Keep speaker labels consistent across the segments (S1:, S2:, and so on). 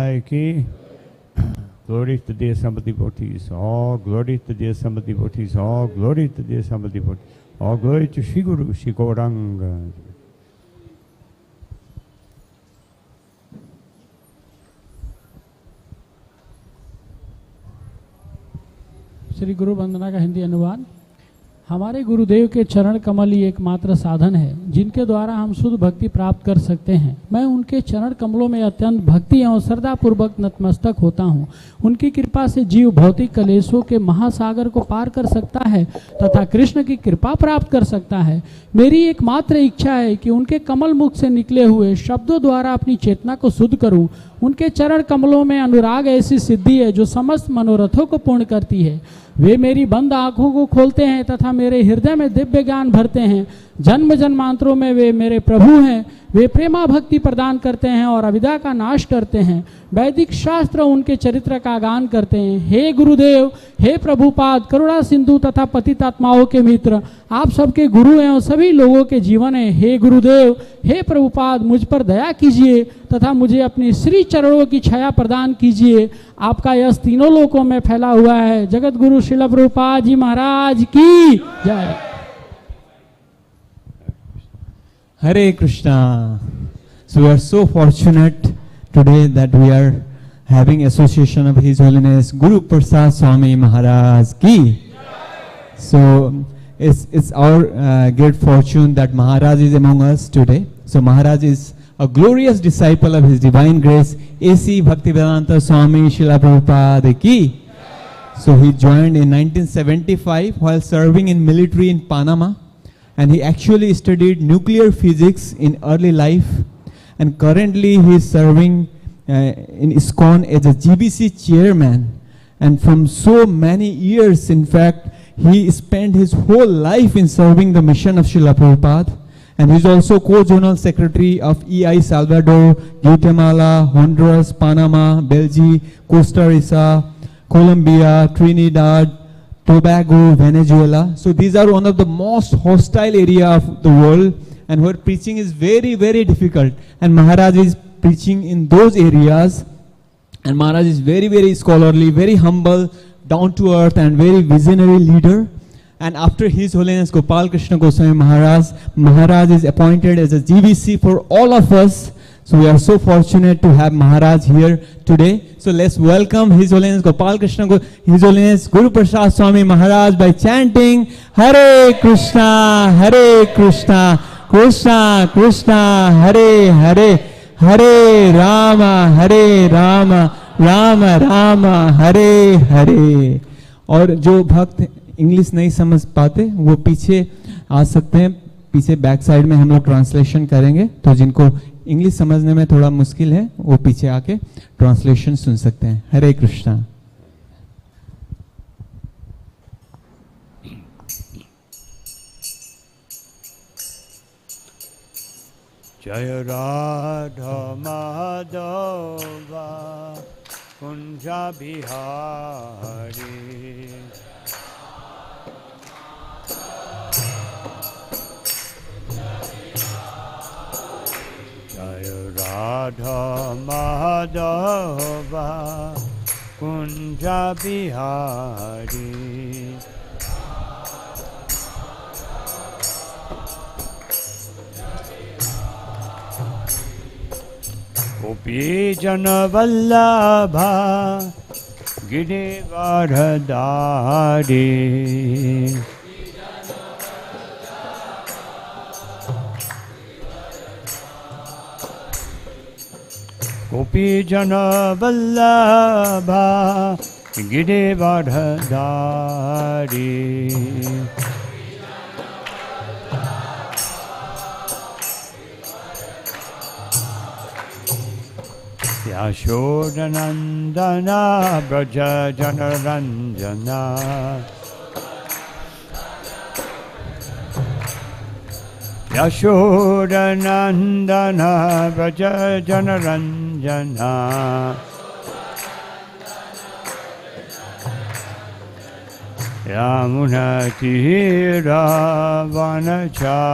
S1: Nityanai ki. Glory to the assembled devotees. All glory to the assembled devotees. All glory to the assembled devotees. All glory to Shri Guru, Shri Gauranga.
S2: Shri गुरु वंदना का हिंदी अनुवाद। हमारे गुरुदेव के चरण कमल ही एकमात्र साधन है जिनके द्वारा हम शुद्ध भक्ति प्राप्त कर सकते हैं। मैं उनके चरण कमलों में अत्यंत भक्ति एवं श्रद्धापूर्वक नतमस्तक होता हूँ। उनकी कृपा से जीव भौतिक कलेशों के महासागर को पार कर सकता है तथा कृष्ण की कृपा प्राप्त कर सकता है। मेरी एकमात्र इच्छा है कि उनके कमल मुख से निकले हुए शब्दों द्वारा अपनी चेतना को शुद्ध करूं। उनके चरण कमलों में अनुराग ऐसी सिद्धि है जो समस्त मनोरथों को पूर्ण करती है। वे मेरी बंद आंखों को खोलते हैं तथा मेरे हृदय में दिव्य ज्ञान भरते हैं। जन्म जन्मांतरों में वे मेरे प्रभु हैं। वे प्रेमा भक्ति प्रदान करते हैं और अविद्या का नाश करते हैं। वैदिक शास्त्र उनके चरित्र का गान करते हैं। हे गुरुदेव, हे प्रभुपाद, करुणा सिंधु तथा पतित आत्माओं के मित्र, आप सबके गुरु एवं सभी लोगों के जीवन है। हे गुरुदेव, हे प्रभुपाद, मुझ पर दया कीजिए तथा मुझे अपनी श्री चरणों की छाया प्रदान कीजिए। आपका यश तीनों लोकों में फैला हुआ है। जगत गुरु श्रील प्रभुपाद जी महाराज की जय।
S3: Hare Krishna. So we are so fortunate today that we are having association of His Holiness Guru Prasad Swami Maharaj ki. So it's our great fortune that Maharaj is among us today. So Maharaj is a glorious disciple of His Divine Grace, A.C. Bhaktivedanta Swami Srila Prabhupada ki. So he joined in 1975 while serving in military in Panama. And he actually studied nuclear physics in early life, and currently he is serving in ISKCON as a GBC chairman. And from so many years, in fact, he spent his whole life in serving the mission of Srila Prabhupada. And he is also co-general secretary of EI Salvador, Guatemala, Honduras, Panama, Belgium, Costa Rica, Colombia, Trinidad, Tobago, Venezuela. So these are one of the most hostile area of the world, and where preaching is very, very difficult. And Maharaj is preaching in those areas. And Maharaj is very, very scholarly, very humble, down to earth, and very visionary leader. And after His Holiness Gopal Krishna Goswami Maharaj, Maharaj is appointed as a GVC for all of us. So we are so fortunate to have Maharaj here today. So let's welcome His Holiness Gopal Krishna, His Holiness Guru Prasad Swami Maharaj by chanting Hare Krishna, Hare Krishna, Krishna Krishna, Hare Hare, Hare Rama, Hare Rama, Rama Rama, Hare Hare. और जो भक्त English नहीं समझ पाते वो पीछे आ सकते हैं। पीछे बैक साइड में हम लोग ट्रांसलेशन करेंगे, तो जिनको इंग्लिश समझने में थोड़ा मुश्किल है वो पीछे आके ट्रांसलेशन सुन सकते हैं। हरे कृष्णा।
S1: जय राधा माधवा कुंजा बिहारी, जय राधा माधवा कुंजा बिहारी, गोपी जन वल्लभा गिरिवरधारी, गोपी जन वल्लभा गिरिवरधारी, यशोदनंदना ब्रज जनरंजना, यशोदनंदना ब्रज जनरंजना, यमुना तीरा वनचारी,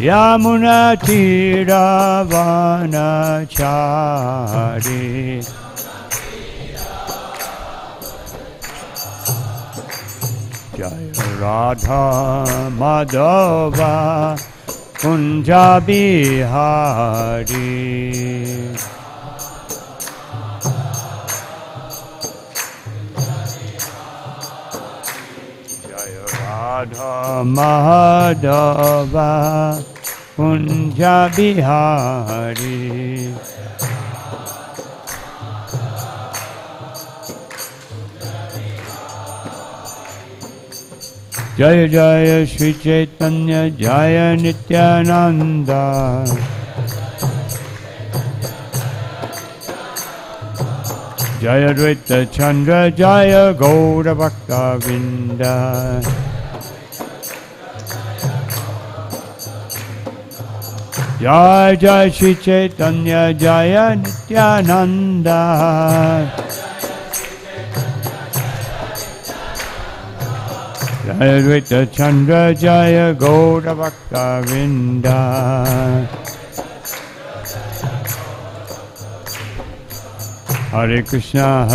S1: Yamuna Tira Vanachari Jaya Radha Madhava Kunja Bihari Jaya Radha Madhava Kunja Bihari Jaya Jaya Shri Chaitanya Jaya Nityananda Jaya Dvaita Chandra Jaya Gaura Bhakta Vinda Jaya Jaya Shri Chaitanya Jaya Nityananda Jaya Dvaita Chandra Jaya Gaura Bhakta Vinda Hare Krishna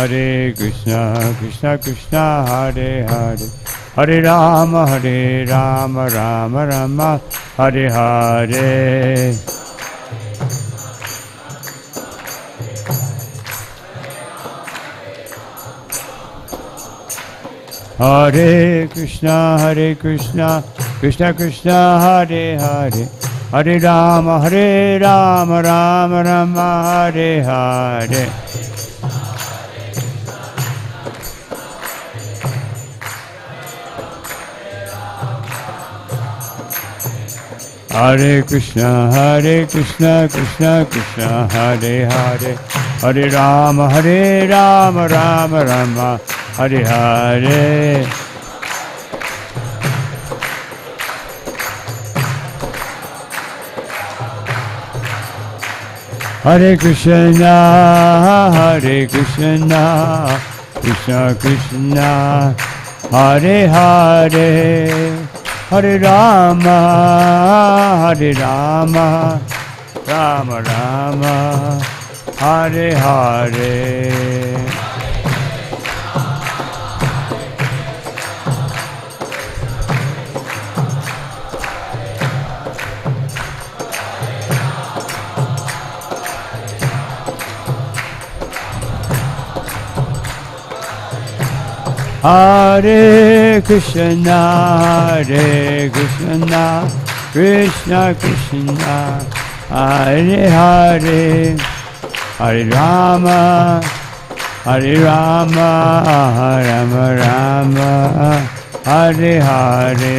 S1: Krishna Krishna Hare Hare Hare Rama Rama Rama Hare Hare Hare Krishna Krishna Krishna Hare Hare Hare Rama Rama Rama Hare Hare Hare Krishna Krishna Krishna Hare Hare Hare Rama Rama Rama Hare Hare Hare Krishna Krishna Krishna Hare Hare Hare Rama Rama Rama Hare Hare Hare Krishna Krishna Krishna Hare Hare Hare Rama Rama Rama Hare Hare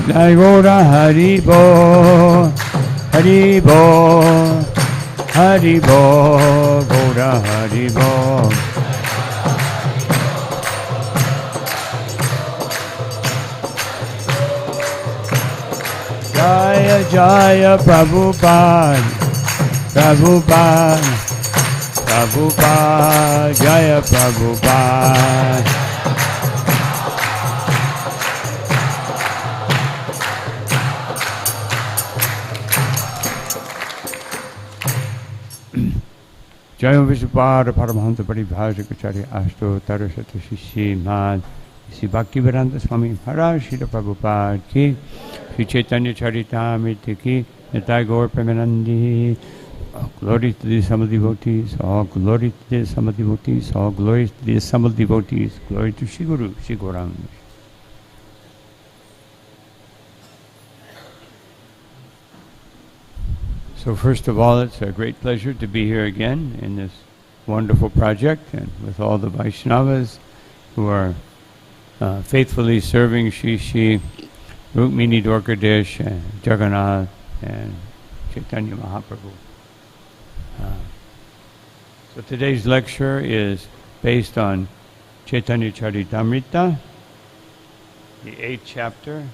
S1: Jai Gaura Hari Bo Hari Bo Hari Bo Gaura Hari Bo Jaya Jaya Prabhupada Prabhupada Prabhupada Jaya Prabhupada Jaya Vishwapara Paramahamsa Paribhajikacharya Ashto Tarasata Shishi Mad Sri Bhaktivedanta Swami Maharaj Srila Prabhupada Ki Sri Chaitanya Charitamrita Ki Nitai Gaur Premanandi All glory to the Assembled devotees, all glory to the Assembled devotees, all glory to the Assembled devotees, glory to Shri Guru, Shri Gauranga. So first of all, it's a great pleasure to be here again in this wonderful project and with all the Vaishnavas who are faithfully serving Shri Rukmini Dwarkadesh and Jagannath and Chaitanya Mahaprabhu. So today's lecture is based on Chaitanya Charitamrita, the 8th chapter,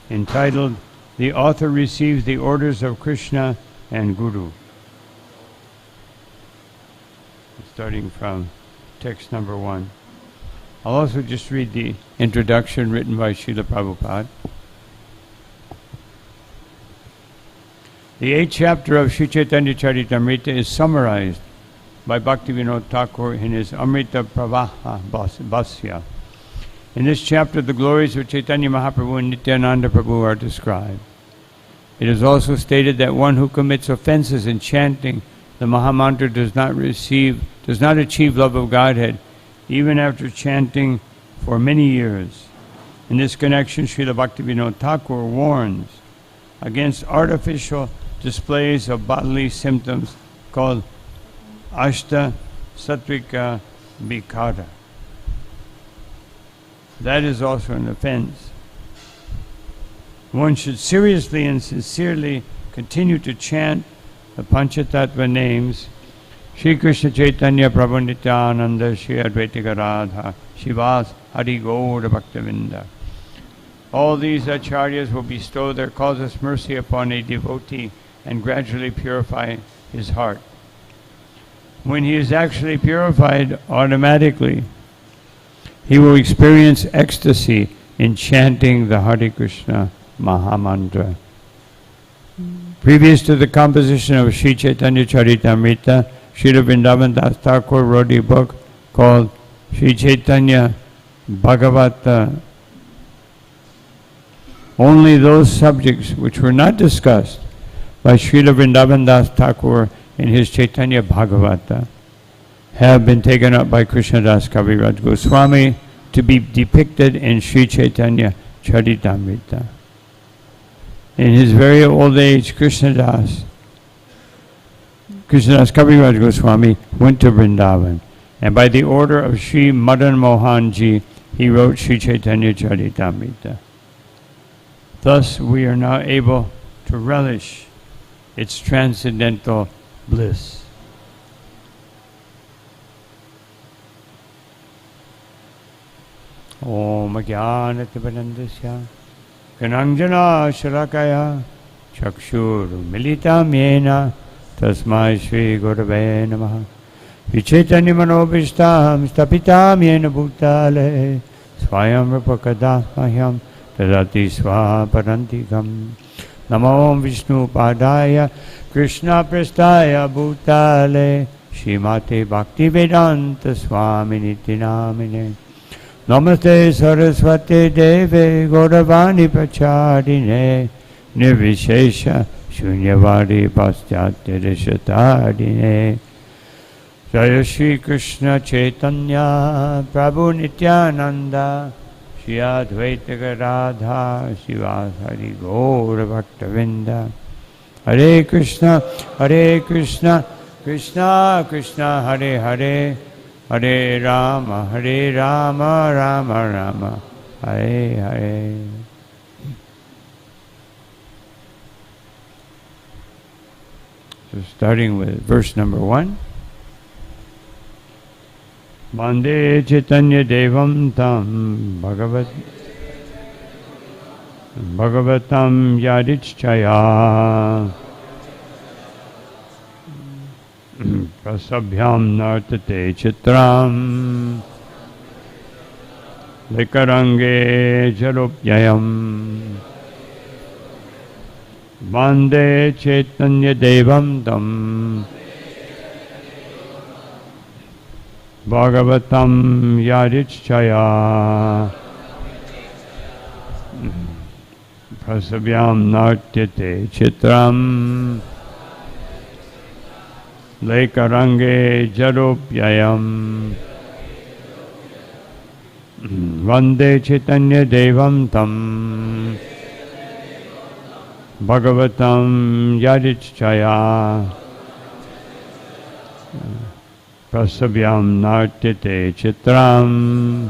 S1: entitled The Author Receives the Orders of Krishna and Guru. Starting from text number 1. I'll also just read the introduction written by Srila Prabhupada. The 8th chapter of Sri Chaitanya Charitamrita is summarized by Bhaktivinoda Thakur in his Amrita Pravaha Bhasya. In this chapter, the glories of Chaitanya Mahaprabhu and Nityananda Prabhu are described. It is also stated that one who commits offenses in chanting the Mahamantra does not achieve love of Godhead, even after chanting for many years. In this connection, Srila Bhaktivinoda Thakur warns against artificial displays of bodily symptoms called Ashta Sattvika Vikara. That is also an offense. One should seriously and sincerely continue to chant the Pancha Tattva names Shri Krishna Chaitanya Prabhu Nityananda Shri Advaita Radha Shivas Hari Gaura Bhaktavinda. All these acharyas will bestow their causeless mercy upon a devotee and gradually purify his heart. When he is actually purified automatically, he will experience ecstasy in chanting the Hare Krishna Mahamantra. Previous to the composition of Sri Chaitanya Charitamrita, Srila Vrindavan Das Thakur wrote a book called Sri Chaitanya Bhagavata. Only those subjects which were not discussed by Srila Vrindavan Das Thakur in his Chaitanya Bhagavata have been taken up by Krishnadas Kaviraj Goswami to be depicted in Sri Chaitanya Charitamrita. In his very old age, Krishnadas Kaviraj Goswami went to Vrindavan, and by the order of Sri Madan Mohan Ji, he wrote Sri Chaitanya Charitamrita. Thus, we are now able to relish its transcendental bliss. Om Jnanatimirandasya Kananjana Shalakaya Chakshur Militam Yena Tasmai Shri Gurave Namaha Vichaitanya Manobishtam Stapitam Yena Bhutale Swayam Rapakadamayam Tadati Swaparantikam Namo Vishnu Padaya Krishna Prastaya Bhutale Shrimate Bhakti Vedanta Swami Niti Namine Namaste Saraswati Deve Gauravani Prachadine Nirvishesha Shunyavadi Paschatya Rishatadine Jaya Shri Krishna Chaitanya Prabhu Nityananda Shri Advaita Gadadha Shivas Hari Gaura Bhaktavinda Hare Krishna Krishna Krishna Hare Hare Hare Rama Rama Rama Hare Hare. So starting with verse number 1. Vande Chaitanya Devam Tam Bhagavatam Yadichchaya Prasabhyam Nartate Chitram Likarange Jarupyayam Vande Chaitanya Devam Tam Bhagavatam Yadichchaya Prasabhyam Nartate Chitram Lekarange Jarupyayam Vande Chaitanya Devam Tam Bhagavatam Yadichchaya Prasabhyam Nartate Chitram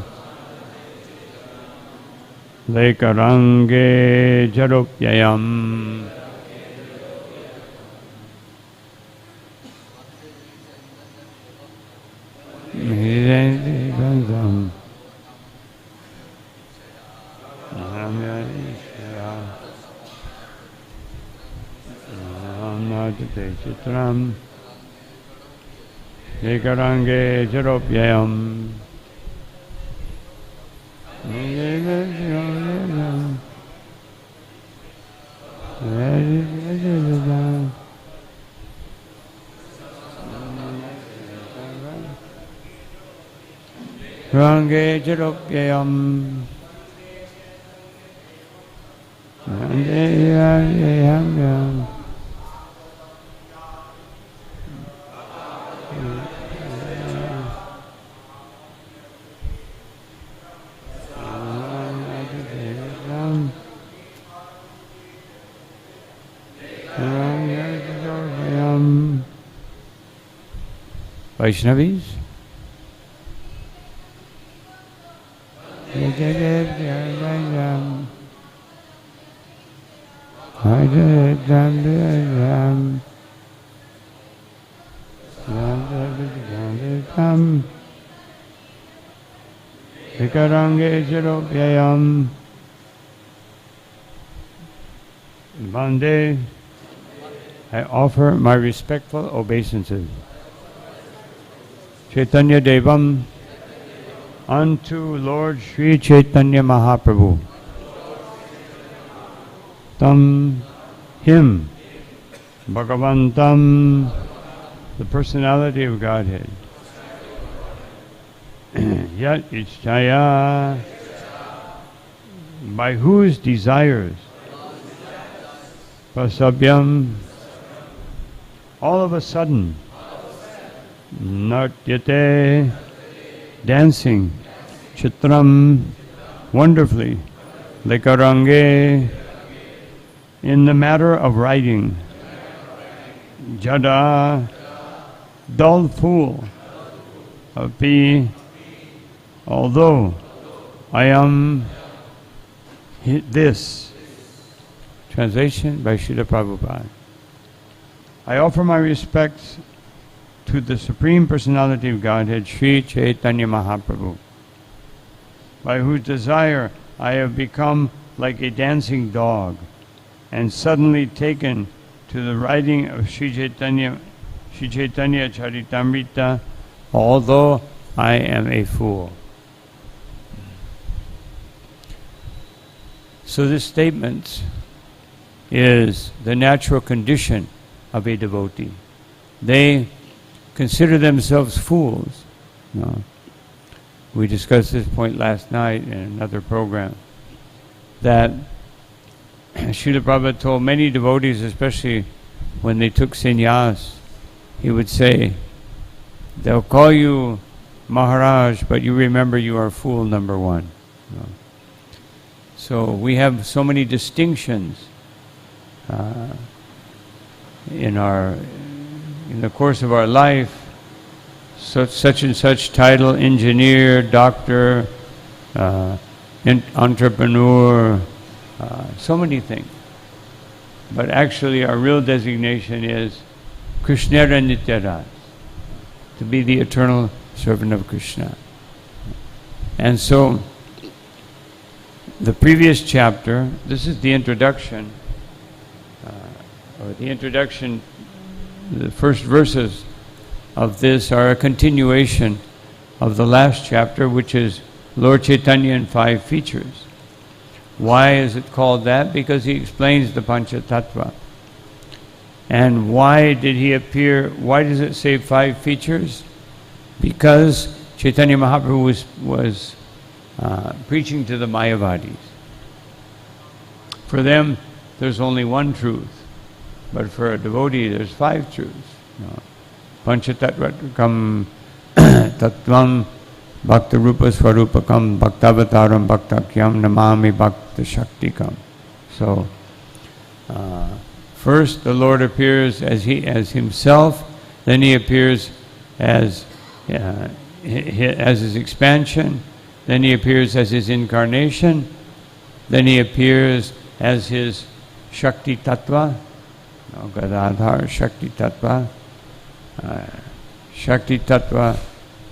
S1: Lekarange Jarupyayam. Namnajate Chitram Ekarange Charopyayam Range Charopyayam Vaishnavis. Bande, I offer my respectful obeisances. Chaitanya Devam unto Lord Sri Chaitanya Mahaprabhu. Tam, him, Bhagavantam, the personality of Godhead. Yat Ichchaya, by whose desires, Prasabhyam, all of a sudden, Natyate, dancing, Chitram, wonderfully, Likarange, in the matter of writing, Jada, dull fool, Api, although I am this. Translation by Srila Prabhupada. I offer my respects to the Supreme Personality of Godhead, Sri Chaitanya Mahaprabhu, by whose desire I have become like a dancing dog and suddenly taken to the writing of Sri Chaitanya Charitamrita, although I am a fool. So this statement is the natural condition of a devotee. They consider themselves fools. No. We discussed this point last night in another program, that Srila Prabhupada told many devotees, especially when they took sannyas, he would say, they'll call you Maharaj, but you remember you are fool number one. No. So we have so many distinctions in the course of our life, such and such title, engineer, doctor, entrepreneur, so many things. But actually our real designation is Krishnara Nityaras, to be the eternal servant of Krishna. And so the previous chapter, this is the introduction, the first verses of this are a continuation of the last chapter, which is Lord Chaitanya and 5 features. Why is it called that? Because he explains the Pancha Tattva. And why did he appear? Why does it say 5 features? Because Chaitanya Mahaprabhu was preaching to the Mayavadis. For them, there's only one truth. But for a devotee, there's 5 truths. Pancha Tattvam Tattvam Bhakta Rupa Swarupakam Bhaktavataram Bhaktakyam Namami Bhakta Shaktikam. So, first the Lord appears as himself, then he appears as his expansion, then he appears as his incarnation, then he appears as his Shakti Tattva, Gadadhar Shakti Tattva. Shakti Tattva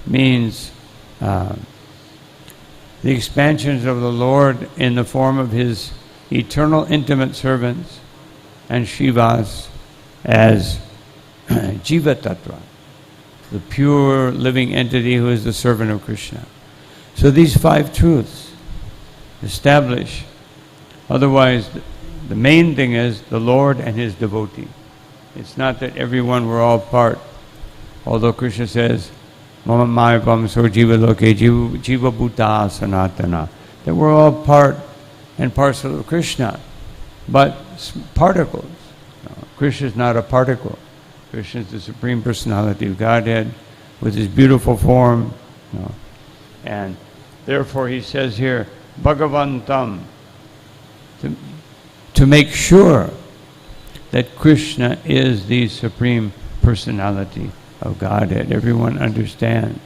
S1: means the expansions of the Lord in the form of his eternal intimate servants, and Shivas as Jiva Tattva, the pure living entity who is the servant of Krishna. So these 5 truths establish. Otherwise, the main thing is the Lord and His devotee. It's not that everyone were all part. Although Krishna says, Mama Maya Vamso Jiva Loke Jiva Bhuta Sanatana, that we're all part and parcel of Krishna, but particles. No, Krishna is not a particle. Krishna is the Supreme Personality of Godhead with His beautiful form. No. And therefore He says here, Bhagavantam, to make sure that Krishna is the Supreme Personality of Godhead. Everyone understands.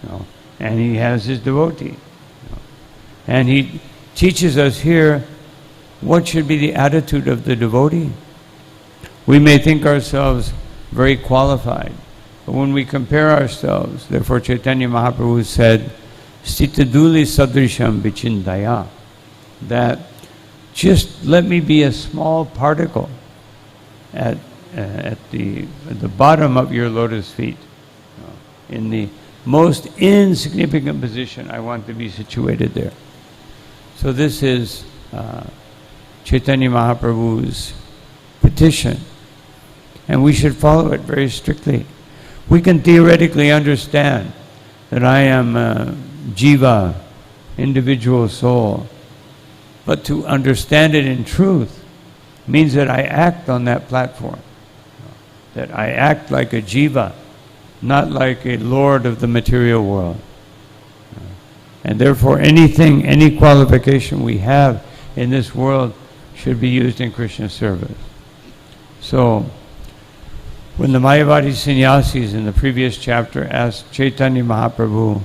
S1: You know, and He has His devotee. You know, and He teaches us here what should be the attitude of the devotee. We may think ourselves very qualified, but when we compare ourselves, therefore Chaitanya Mahaprabhu said, Stitaduli Sadrisham Vichindaya, that just let me be a small particle at the bottom of your lotus feet, in the most insignificant position. I want to be situated there. So this is Chaitanya Mahaprabhu's petition, and we should follow it very strictly. We can theoretically understand that I am a jiva, individual soul, but to understand it in truth means that I act on that platform, that I act like a jiva, not like a lord of the material world. And therefore anything, any qualification we have in this world should be used in Krishna's service. So, when the Mayavadi sannyasis in the previous chapter asked Chaitanya Mahaprabhu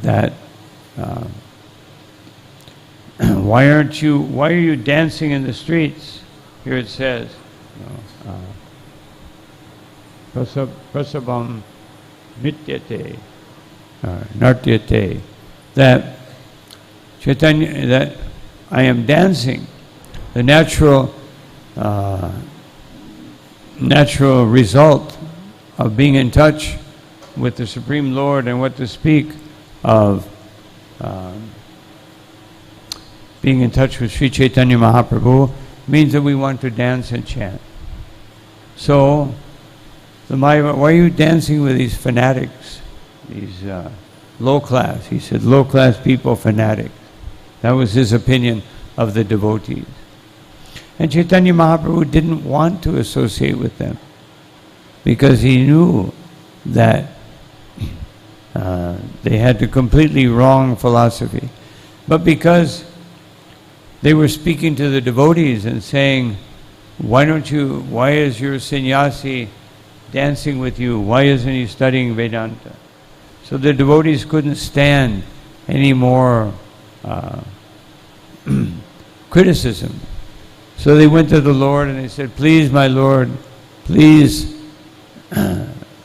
S1: that why are you dancing in the streets? Here it says, Prasabam mityate, nartyate, that Chaitanya, that I am dancing. The natural result of being in touch with the Supreme Lord, and what to speak of being in touch with Sri Chaitanya Mahaprabhu, means that we want to dance and chant. So, why are you dancing with these fanatics, these low class? He said, low class people, fanatics. That was his opinion of the devotees. And Chaitanya Mahaprabhu didn't want to associate with them because he knew that they had the completely wrong philosophy. But because they were speaking to the devotees and saying, why is your sannyasi dancing with you? Why isn't he studying Vedanta? So the devotees couldn't stand any more criticism. So they went to the Lord and they said, please, my Lord, please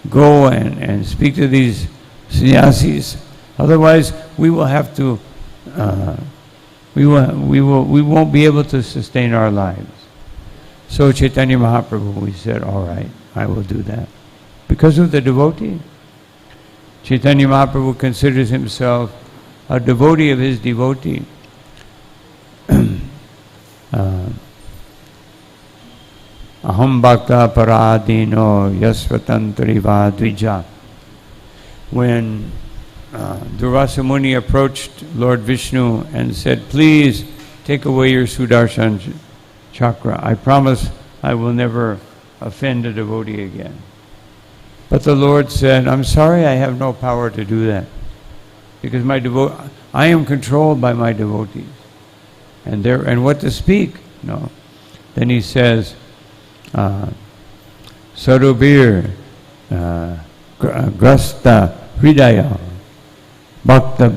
S1: go and speak to these sannyasis. Otherwise, we will have to, we won't be able to sustain our lives. So Chaitanya Mahaprabhu, we said, all right, I will do that. Because of the devotee. Chaitanya Mahaprabhu considers himself a devotee of his devotee. Aham bhakta paradino yasvatantriva dvija. When Durvasa Muni approached Lord Vishnu and said, please take away your Sudarshan chakra. I promise I will never offend a devotee again. But the Lord said, I'm sorry, I have no power to do that. Because I am controlled by my devotees. And what to speak? No. Then he says, Sarubir Grasta Hridaya Bhakta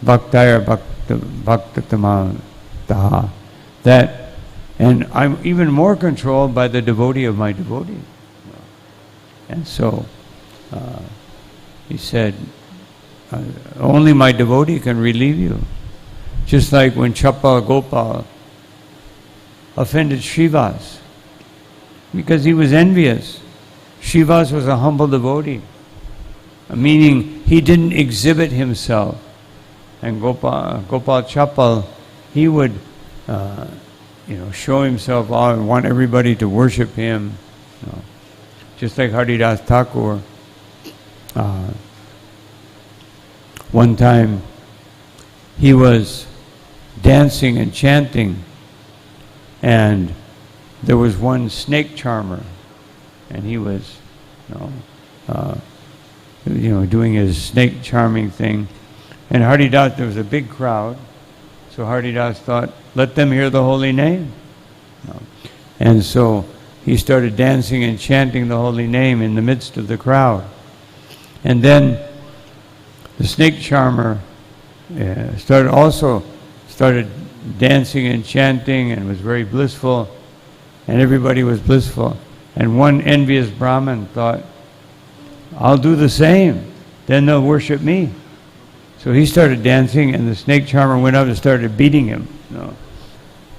S1: Bhaktaya Bhaktatamam Taha. That, and I'm even more controlled by the devotee of my devotee. And so he said, only my devotee can relieve you. Just like when Chapal Gopal offended Srivas, because he was envious. Srivas was a humble devotee, meaning he didn't exhibit himself. And Gopal Chapal, he would show himself off and want everybody to worship him. Just like Haridas Thakur. One time he was dancing and chanting, and there was one snake charmer, and he was doing his snake charming thing. And Haridas, there was a big crowd, so Haridas thought, let them hear the holy name. And so he started dancing and chanting the holy name in the midst of the crowd. And then the snake charmer started dancing and chanting and was very blissful, and everybody was blissful. And one envious Brahmin thought, I'll do the same, then they'll worship me. So he started dancing, and the snake charmer went up and started beating him,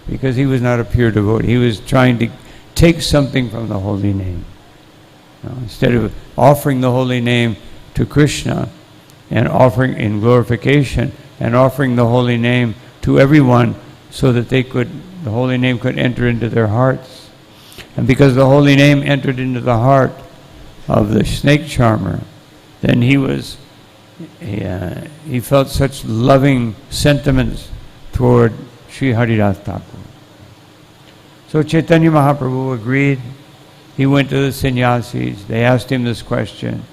S1: because he was not a pure devotee. He was trying to take something from the holy name. Instead of offering the holy name to Krishna and offering in glorification and offering the holy name to everyone so that the holy name could enter into their hearts. And because the holy name entered into the heart of the snake charmer, then he felt such loving sentiments toward Sri Haridas Thakur. So Chaitanya Mahaprabhu agreed. He went to the sannyasis. They asked him this question,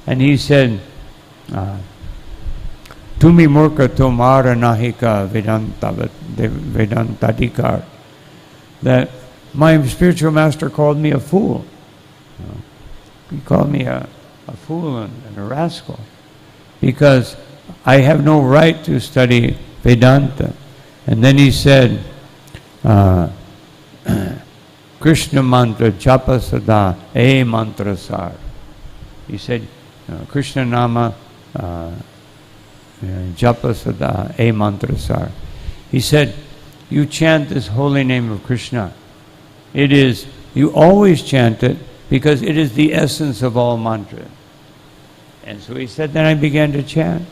S1: and he said, Tumi murka tomara nahika vedantadikar. That my spiritual master called me a fool. He called me a fool and a rascal, because I have no right to study Vedanta. And then he said, Krishna mantra japa sada e mantra sar. He said, Krishna nama japa sada e mantra sar. He said, you chant this holy name of Krishna. You always chant it because it is the essence of all mantra. And so he said, then I began to chant.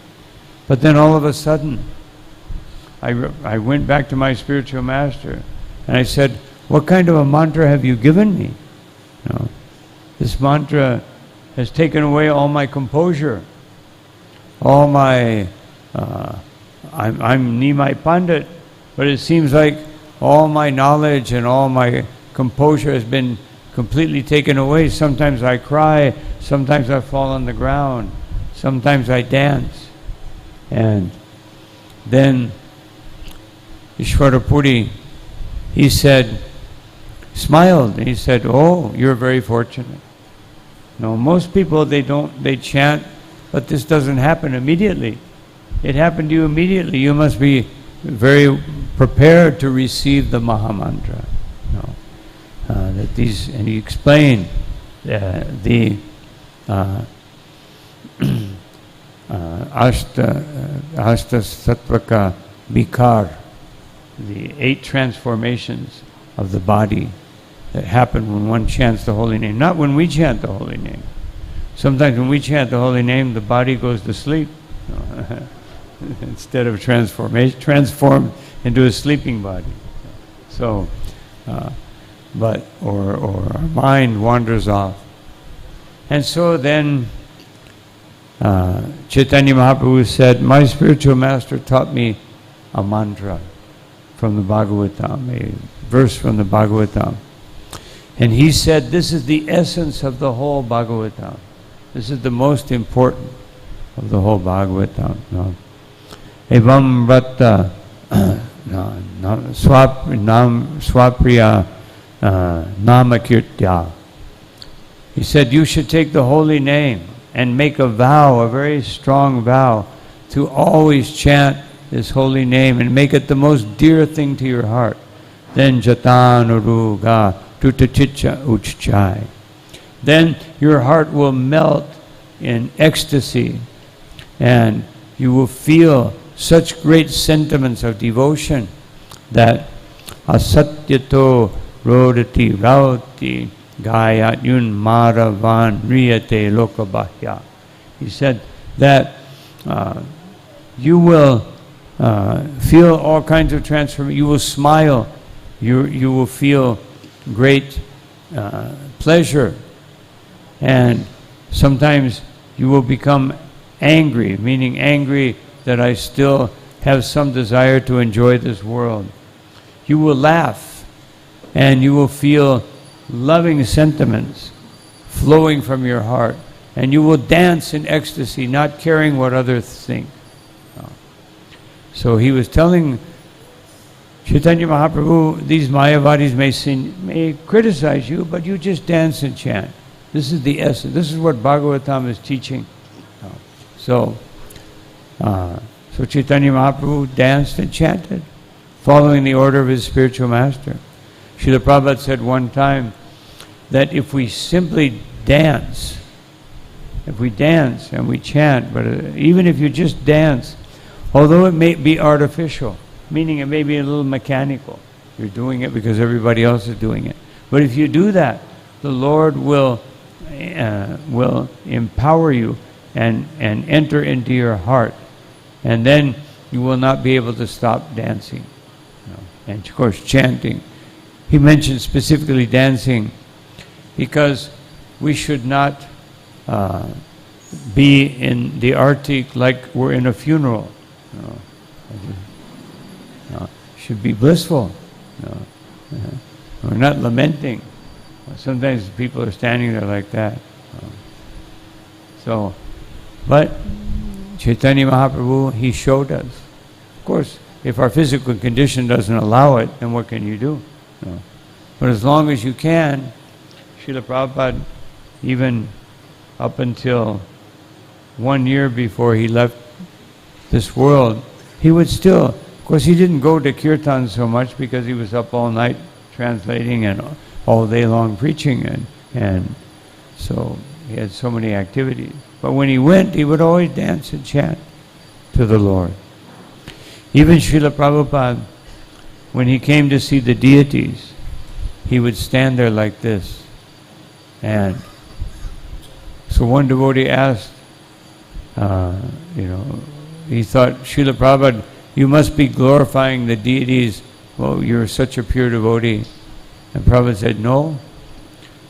S1: But then all of a sudden, I went back to my spiritual master and I said, what kind of a mantra have you given me? This mantra has taken away all my composure, all my, I'm Nimai Pandit, but it seems like all my knowledge and all my composure has been completely taken away. Sometimes I cry, sometimes I fall on the ground, sometimes I dance. And then Ishwarapuri, he smiled, and he said, oh, you're very fortunate. No, most people, they chant, but this doesn't happen immediately. It happened to you immediately. You must be very prepared to receive the Mahamantra. And he explained the Ashta Sattvaka Vikar, the 8 transformations of the body that happen when one chants the holy name. Not when we chant the holy name. Sometimes when we chant the holy name, the body goes to sleep. Instead of transformed into a sleeping body. So, or our mind wanders off. And so then Chaitanya Mahaprabhu said, my spiritual master taught me a mantra from the Bhagavatam, a verse from the Bhagavatam. And he said, this is the essence of the whole Bhagavatam. This is the most important of the whole Bhagavatam. Evam Vrata Swapriya Namakirtya. He said, you should take the holy name and make a vow, a very strong vow, to always chant this holy name and make it the most dear thing to your heart. Then Jatanuruga Tutachicha Uchchai. Then your heart will melt in ecstasy and you will feel such great sentiments of devotion that asatyato rodati rauti gayat yun maravan riyate lokabahya. He said that you will feel all kinds of transformation. You will smile. You will feel great pleasure. And sometimes you will become angry, meaning angry that I still have some desire to enjoy this world. You will laugh, and you will feel loving sentiments flowing from your heart. And you will dance in ecstasy, not caring what others think. So he was telling Chaitanya Mahaprabhu, these Mayavadis may criticize you, but you just dance and chant. This is the essence. This is what Bhagavatam is teaching. So Chaitanya Mahaprabhu danced and chanted, following the order of his spiritual master. Srila Prabhupada said one time that if we simply dance, if we dance and we chant, but even if you just dance, although it may be artificial, meaning it may be a little mechanical, you're doing it because everybody else is doing it. But if you do that, the Lord will empower you and enter into your heart, and then you will not be able to stop dancing. And of course, chanting. He mentioned specifically dancing because we should not be in the artik like we're in a funeral. Should be blissful. We're not lamenting. Sometimes people are standing there like that. But Chaitanya Mahaprabhu, he showed us. Of course, if our physical condition doesn't allow it, then what can you do? But as long as you can, Srila Prabhupada, even up until 1 year before he left this world, he would still, of course he didn't go to Kirtan so much because he was up all night translating and all day long preaching, and so he had so many activities. But when he went, he would always dance and chant to the Lord. Even Srila Prabhupada, when he came to see the deities, he would stand there like this. And so one devotee asked, he thought, Srila Prabhupada, you must be glorifying the deities. Well, you're such a pure devotee. And Prabhupada said, no,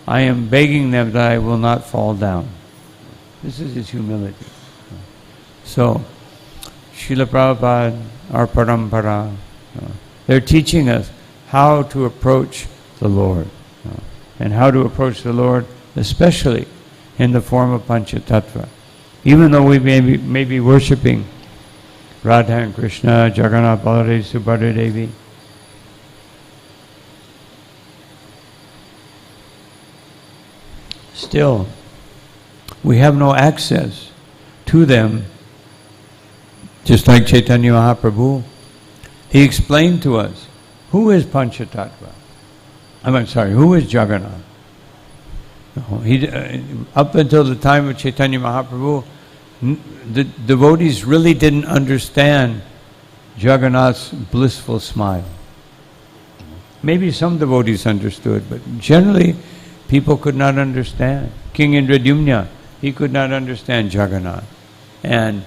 S1: I am begging them that I will not fall down. This is his humility. So, Srila Prabhupada, our parampara, they're teaching us how to approach the Lord. And how to approach the Lord, especially in the form of Pancha Tattva. Even though we may be worshipping Radha and Krishna, Jagannath, Baladevi, Subhadra Devi, still, we have no access to them. Just like Chaitanya Mahaprabhu, he explained to us, who is Pancha Tattva? Who is Jagannath? Up until the time of Chaitanya Mahaprabhu, the devotees really didn't understand Jagannath's blissful smile. Maybe some devotees understood, but generally people could not understand. King Indradyumna, he could not understand Jagannath. And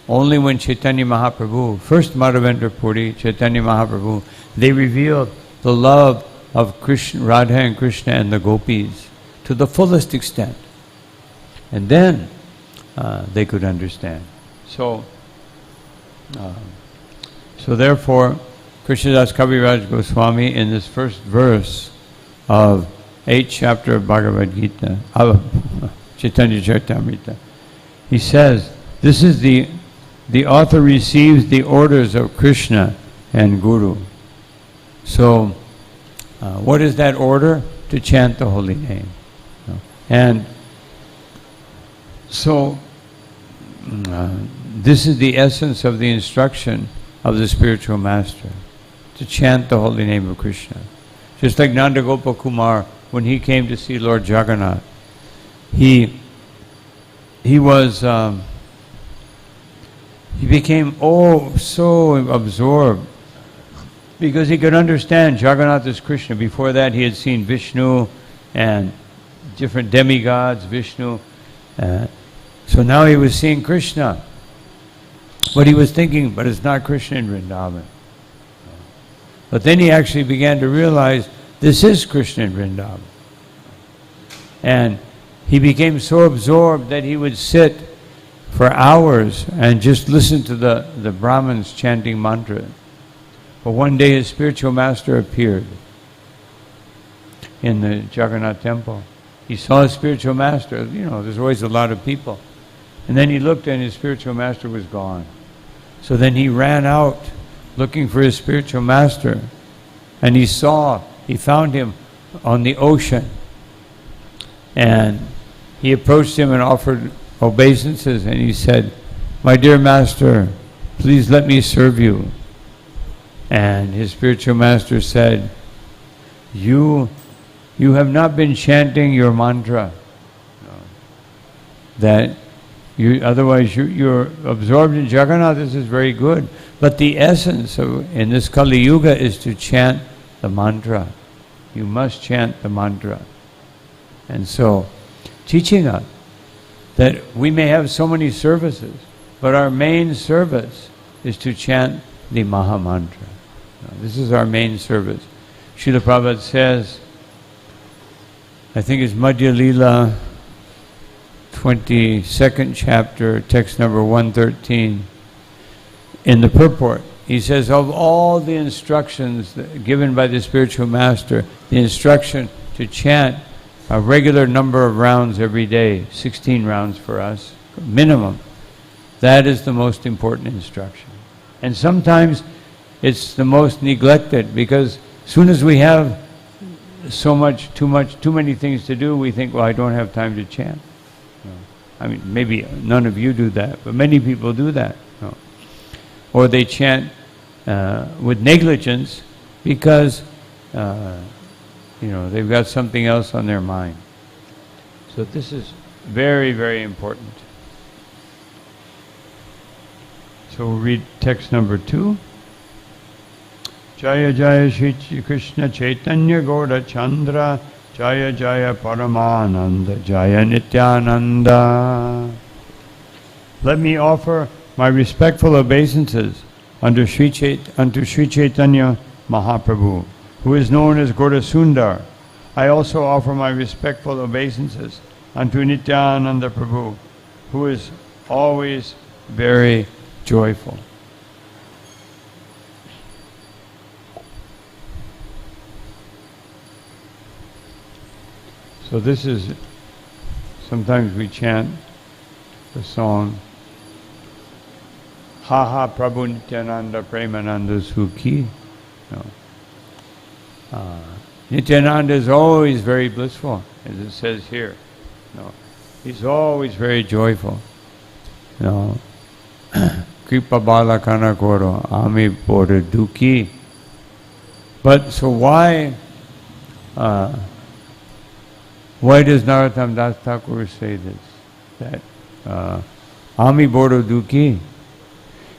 S1: only when Chaitanya Mahaprabhu, first Madhavendra Puri, Chaitanya Mahaprabhu, they revealed the love of Krishna, Radha and Krishna and the gopis to the fullest extent. And then they could understand. So therefore, Krishnadas Kaviraj Goswami, in this first verse of 8th chapter of Bhagavad Gita, of Chaitanya Charitamrita, he says, this is the author receives the orders of Krishna and Guru. So, what is that order? To chant the holy name. And so, this is the essence of the instruction of the spiritual master, to chant the holy name of Krishna. Just like Nanda Gopal Kumar, when he came to see Lord Jagannath, he was he became so absorbed because he could understand Jagannath as Krishna. Before that he had seen Vishnu and different demigods, Vishnu. So now he was seeing Krishna. But he was thinking, but it's not Krishna in Vrindavan. But then he actually began to realize this is Krishna in Vrindavan. And he became so absorbed that he would sit for hours and just listen to the Brahmins chanting mantra. But one day his spiritual master appeared in the Jagannath temple. He saw his spiritual master. There's always a lot of people. And then he looked and his spiritual master was gone. So then he ran out looking for his spiritual master. And he found him on the ocean. And he approached him and offered obeisances. And he said, "My dear master, please let me serve you." And his spiritual master said, You have not been chanting your mantra. Otherwise you're absorbed in Jagannath. This is very good. But the essence in this Kali Yuga is to chant the mantra. You must chant the mantra. And so, teaching us that we may have so many services, but our main service is to chant the Maha Mantra. This is our main service. Srila Prabhupada says, I think it's Madhya Lila, 22nd chapter, text number 113. In the purport, he says, of all the instructions given by the spiritual master, the instruction to chant a regular number of rounds every day, 16 rounds for us, minimum, that is the most important instruction. And sometimes it's the most neglected, because as soon as we have too many things to do, we think, well, I don't have time to chant. I mean, maybe none of you do that, but many people do that. Or they chant with negligence because they've got something else on their mind. So this is very, very important. So we'll read text number 2. Jaya Jaya Shri Krishna Chaitanya Gaura Chandra Jaya Jaya Paramananda Jaya Nityananda. Let me offer my respectful obeisances unto Sri Chaitanya Mahaprabhu, who is known as Gaura Sundar. I also offer my respectful obeisances unto Nityananda Prabhu, who is always very joyful. So this is, sometimes we chant the song, Ha ha Prabhu Nityananda Premananda Sukhi. Nityananda is always very blissful, as it says here. He's always very joyful. Kripa Bala Kana Koro Ami Bora Duki. But so why does Narottam Das Thakur say this? That Ami Bora Duki.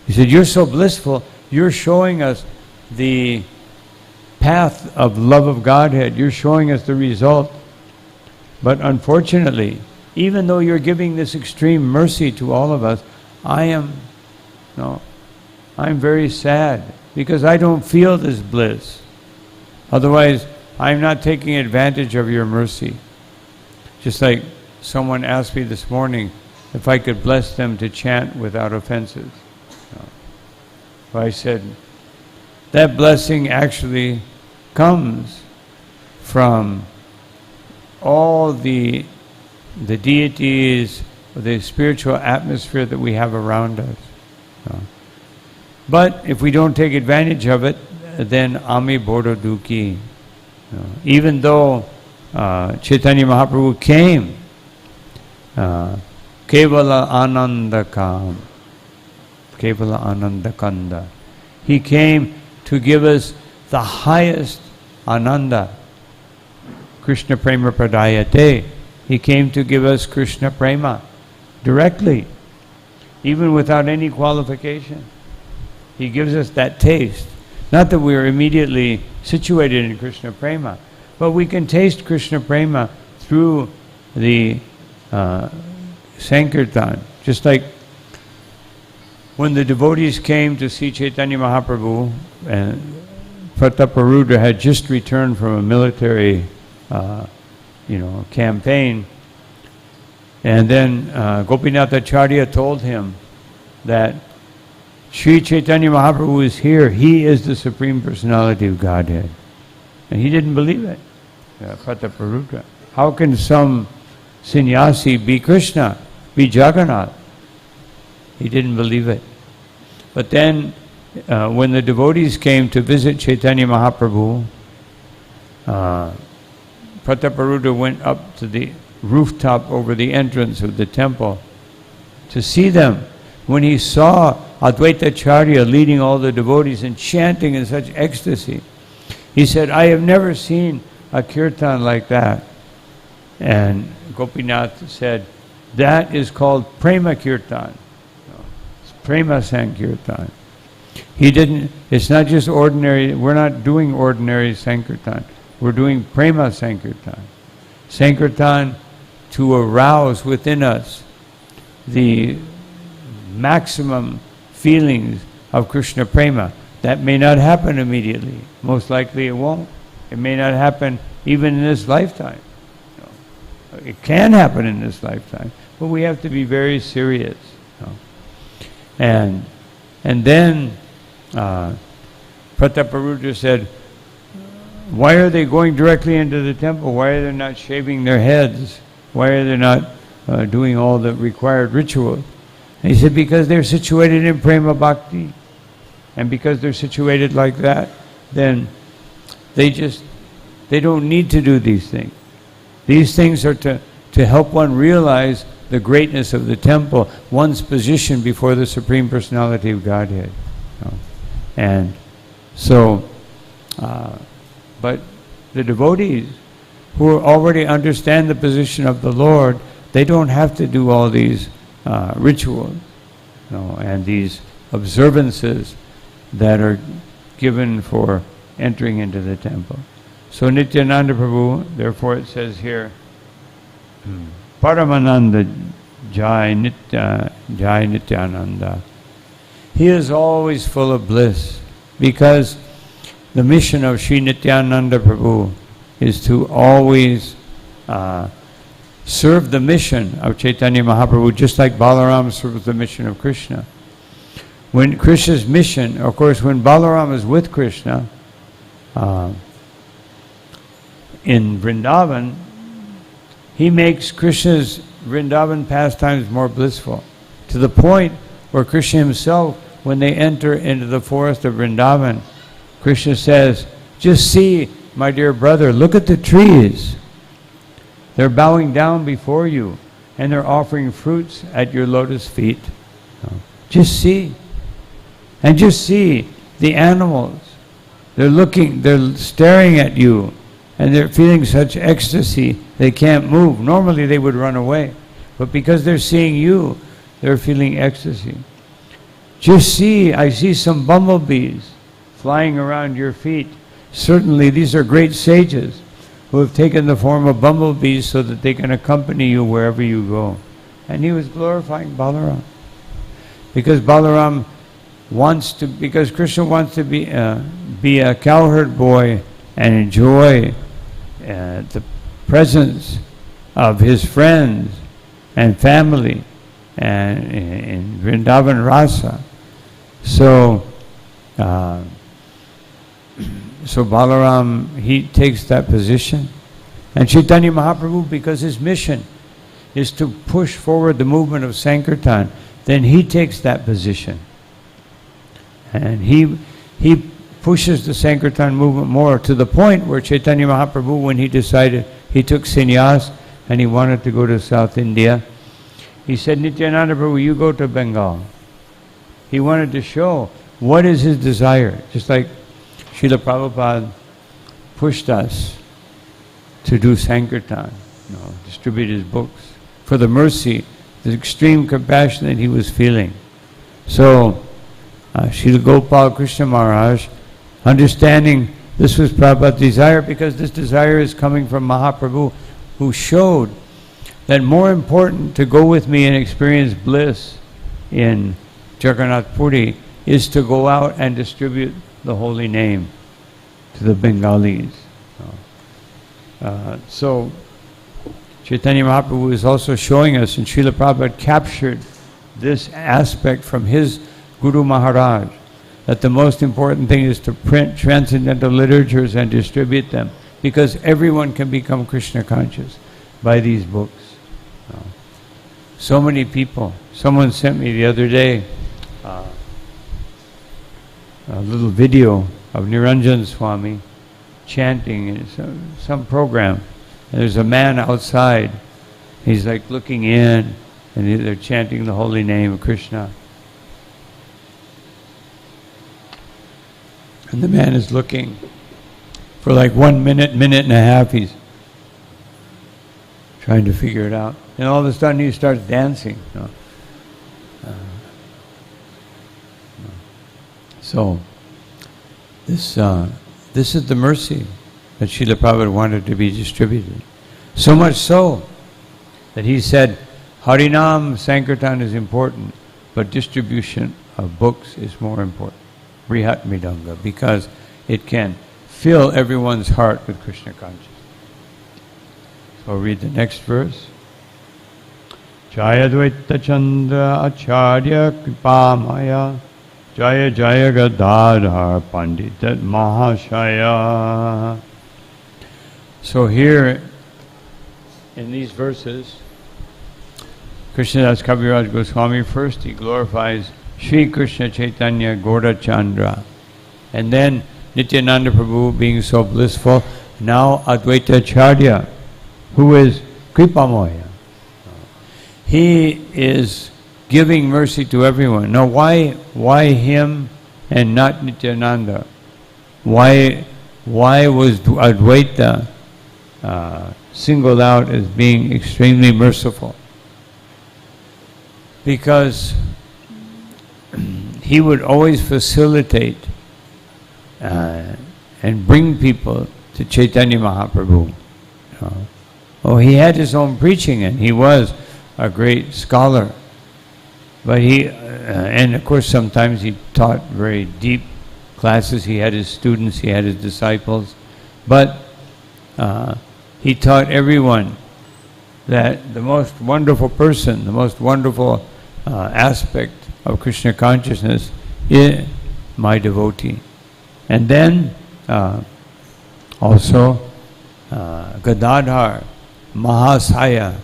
S1: He said, you're so blissful, you're showing us the path of love of Godhead. You're showing us the result. But unfortunately, even though you're giving this extreme mercy to all of us, I'm very sad because I don't feel this bliss. Otherwise, I'm not taking advantage of your mercy. Just like someone asked me this morning if I could bless them to chant without offenses. So I said, that blessing actually comes from all the deities, the spiritual atmosphere that we have around us. But if we don't take advantage of it, then Ami Bora Duki. Even though Chaitanya Mahaprabhu came, Kevala Anandakam, Kevala Anandakanda. He came to give us the highest Ananda, Krishna Prema Pradayate. He came to give us Krishna Prema directly. even without any qualification. He gives us that taste. Not that we are immediately situated in Krishna Prema, but we can taste Krishna Prema through the Sankirtan. Just like when the devotees came to see Chaitanya Mahaprabhu, and Prataparudra had just returned from a military campaign, and then Gopinath Acharya told him that Sri Chaitanya Mahaprabhu is here. He is the Supreme Personality of Godhead. And he didn't believe it, Prataparudra. How can some sannyasi be Krishna, be Jagannath? He didn't believe it. But then when the devotees came to visit Chaitanya Mahaprabhu, Prataparudra went up to the rooftop over the entrance of the temple to see them. When he saw Advaita Acharya leading all the devotees and chanting in such ecstasy, he said, I have never seen a kirtan like that. And Gopinath said, that is called Prema Kirtan. It's Prema Sankirtan. It's not just ordinary, we're not doing ordinary Sankirtan. We're doing Prema Sankirtan. Sankirtan to arouse within us the maximum feelings of Krishna Prema. That may not happen immediately. Most likely it won't. It may not happen even in this lifetime. It can happen in this lifetime, but we have to be very serious. And then Prataparudra said, why are they going directly into the temple? Why are they not shaving their heads? Why are they not doing all the required rituals? And he said, because they're situated in Prema Bhakti. And because they're situated like that, then they don't need to do these things. These things are to help one realize the greatness of the temple, one's position before the Supreme Personality of Godhead. And so, but the devotees who already understand the position of the Lord, they don't have to do all these rituals, and these observances that are given for entering into the temple. So Nityananda Prabhu, therefore it says here, Paramananda Jai Nityananda. He is always full of bliss, because the mission of Sri Nityananda Prabhu is to always serve the mission of Chaitanya Mahaprabhu, just like Balaram serves the mission of Krishna. When Krishna's mission, of course, when Balaram is with Krishna in Vrindavan, he makes Krishna's Vrindavan pastimes more blissful, to the point where Krishna himself, when they enter into the forest of Vrindavan, Krishna says, just see, my dear brother, look at the trees. They're bowing down before you, and they're offering fruits at your lotus feet. Just see. And just see the animals. They're staring at you, and they're feeling such ecstasy, they can't move. Normally they would run away, but because they're seeing you, they're feeling ecstasy. Just see, I see some bumblebees flying around your feet. Certainly these are great sages who have taken the form of bumblebees so that they can accompany you wherever you go. And he was glorifying Balaram, because Balaram because Krishna wants to be a cowherd boy and enjoy the presence of his friends and family and in Vrindavan Rasa. So Balaram, he takes that position. And Chaitanya Mahaprabhu, because his mission is to push forward the movement of Sankirtan, then he takes that position. And he pushes the Sankirtan movement more, to the point where Chaitanya Mahaprabhu, when he decided, he took sannyas and he wanted to go to South India, he said, Nityananda Prabhu, you go to Bengal. He wanted to show what is his desire, just like Srila Prabhupada pushed us to do Sankirtan, distribute his books, for the mercy the extreme compassion that he was feeling. So, Srila Gopal Krishna Maharaj, understanding this was Prabhupada's desire, because this desire is coming from Mahaprabhu, who showed that more important to go with me and experience bliss in Jagannath Puri is to go out and distribute the holy name to the Bengalis. So Chaitanya Mahaprabhu is also showing us, and Srila Prabhupada captured this aspect from his Guru Maharaj, that the most important thing is to print transcendental literatures and distribute them, because everyone can become Krishna conscious by these books. So many people. Someone sent me the other day a little video of Niranjan Swami chanting in some program. And there's a man outside. He's like looking in, and they're chanting the holy name of Krishna. And the man is looking for like 1 minute, minute and a half. He's trying to figure it out. And all of a sudden he starts dancing. So this is the mercy that Srila Prabhupada wanted to be distributed. So much so that he said, Harinam Sankirtan is important, but distribution of books is more important. Brihat Mridanga, because it can fill everyone's heart with Krishna consciousness. So I'll read the next verse. Jaya Dvaita Chandra Acharya Kripamaya Jaya Jaya Gadadhar Panditat Mahashaya. So here in these verses, Krishnadas Kaviraj Goswami first he glorifies Sri Krishna Chaitanya Gaura Chandra, and then Nityananda Prabhu being so blissful. Now Advaita Acharya, who is Kripamoya. He is giving mercy to everyone. Now why him and not Nityananda? Why was Advaita singled out as being extremely merciful? Because he would always facilitate and bring people to Chaitanya Mahaprabhu. Oh, he had his own preaching, and he was a great scholar. But and of course sometimes he taught very deep classes. He had his students, he had his disciples. But he taught everyone that the most wonderful person, the most wonderful aspect of Krishna consciousness is my devotee. And then also Gadadhar, Mahasaya.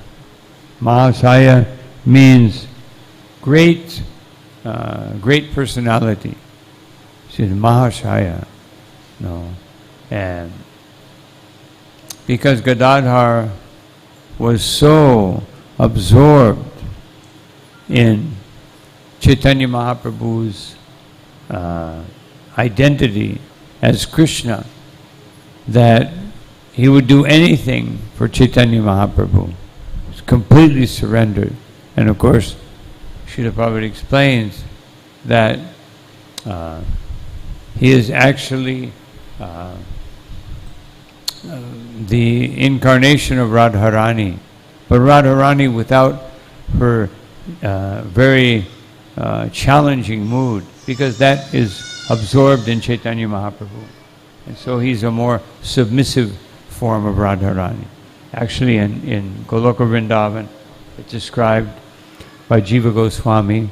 S1: Mahasaya means great personality. She's Mahashaya. No. And because Gadadhar was so absorbed in Chaitanya Mahaprabhu's identity as Krishna, that he would do anything for Chaitanya Mahaprabhu. He was completely surrendered. And of course, Srila Prabhupada explains that he is actually the incarnation of Radharani, but Radharani without her very challenging mood, because that is absorbed in Chaitanya Mahaprabhu. And so he's a more submissive form of Radharani. Actually in Goloka Vrindavan, it's described by Jiva Goswami